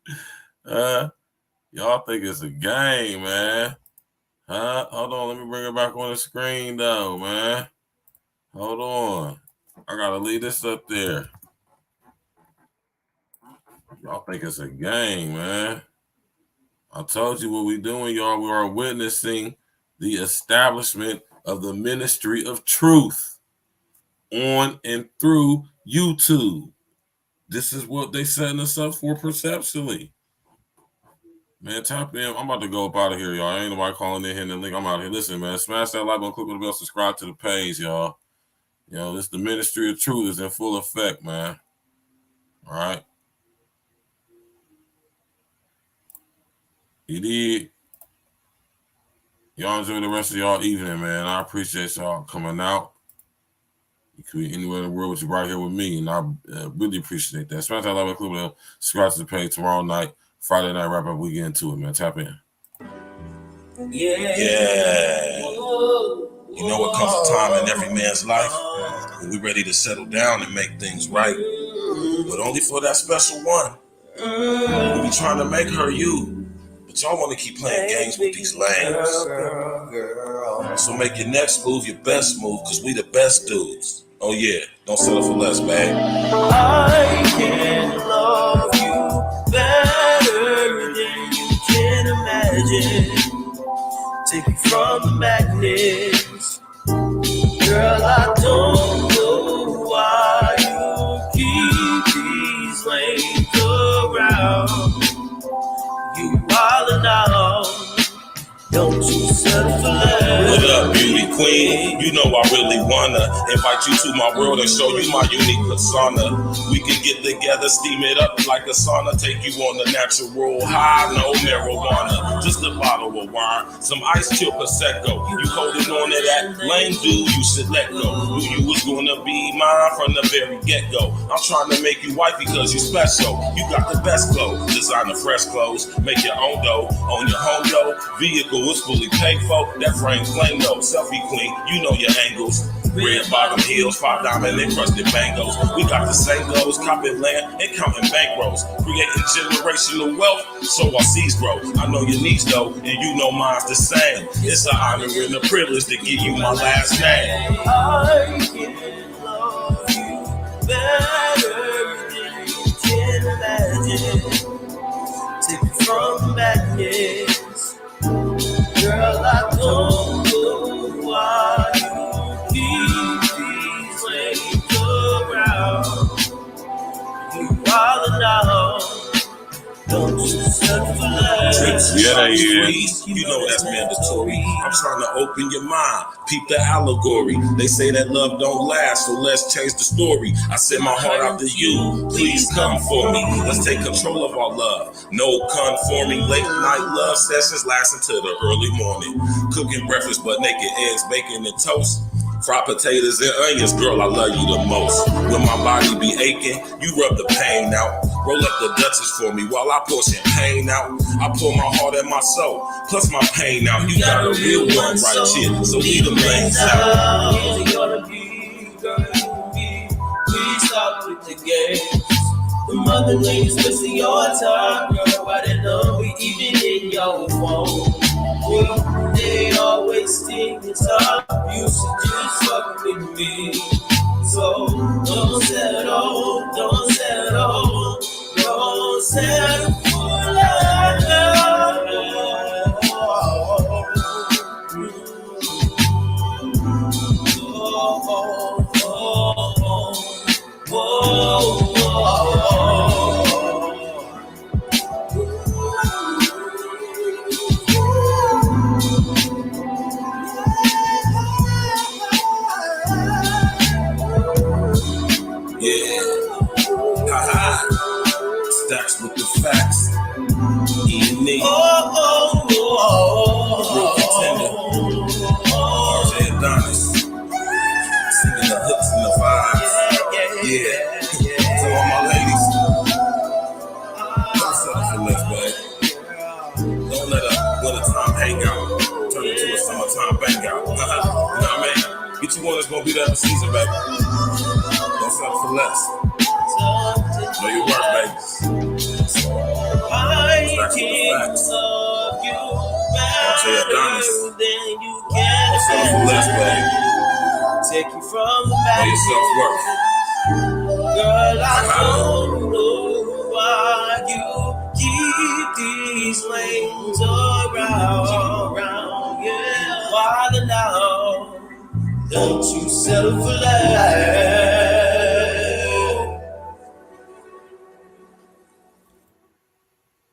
Y'all think it's a game, man. Hold on, let me bring it back on the screen, though, man. Hold on. I got to leave this up there. Y'all think it's a game, man. I told you what we doing, y'all. We are witnessing the establishment of the ministry of truth on and through YouTube. This is what they setting us up for perceptually. Man, tap in. I'm about to go up out of here, y'all. Ain't nobody calling in here and the link. I'm out of here. Listen, man, smash that like button, click on the bell, subscribe to the page, y'all. You know, this the ministry of truth is in full effect, man. All right. You did. Y'all enjoy the rest of y'all evening, man. I appreciate y'all coming out. You could be anywhere in the world, but you're right here with me, and I really appreciate that. Smash that like button, click on the bell, subscribe to the page. Tomorrow night, Friday night wrap up, we get into it, man. Tap in. Yeah. You know what comes a time in every man's life when we're ready to settle down and make things right, but only for that special one. We be trying to make her you, but y'all want to keep playing games with these lames. So make your next move your best move, because we the best dudes. Oh yeah, don't settle for less, babe. I can love you better than you can imagine. Take you from the madness. Girl, I don't know why you keep these lanes around. You wildin' out. Don't you settle for less. What up, beauty queen? You know I really wanna invite you to my world and show you my unique persona. We can get together, steam it up like a sauna, take you on the natural high, no marijuana. Just a bottle of wine, some ice chill Prosecco. You holding on to that lame dude, you should let go. Knew you was gonna be mine from the very get-go. I'm trying to make you white because you special. You got the best clothes, designer fresh clothes, make your own dough, on your home yo. Vehicle is fully paid for, that frame flame though. Selfie queen, you know your angles. Red bottom heels, 5 diamond encrusted bangles. We got the same goals, copping land and counting bankrolls. Creating generational wealth, so our seeds grow. I know your needs though, and you know mine's the same. It's an honor and a privilege to give you my last name. I can love you better than you can imagine. Take you from the madness. Girl, I don't know why you keep these lanes around. You wildin' out. Don't you settle for less. Yeah, you know that's mandatory. I'm trying to open your mind, peep the allegory. They say that love don't last, so let's change the story. I send my heart out to you, please come for me. Let's take control of our love, no conforming. Late night love sessions last until the early morning. Cooking breakfast, but naked eggs, bacon and toast. Fried potatoes and onions, girl, I love you the most. When my body be aching, you rub the pain out. Roll up the Dutchess for me while I pour champagne out. I pour my heart and my soul, plus my pain out. You got a real one right here, so leave them lanes out. Easy gonna be, girl, you be. Please stop with the games. The mother ladies wasting your time, girl. Why they love me even in your phone? They always think it's time. You should just fuck with me. So don't settle, don't settle, don't settle for love. Don't let a wintertime hangout turn into a summertime bang out. You know what I mean? Get you one that's gonna be there for season, baby. Don't settle for less. Know your worth, baby. Facts with the facts. Jay Adonis. Don't settle for less, baby. Take you from the back. Know your self-worth. Girl, I don't know why you keep these flames around. Yeah, why the now? Don't you settle for less?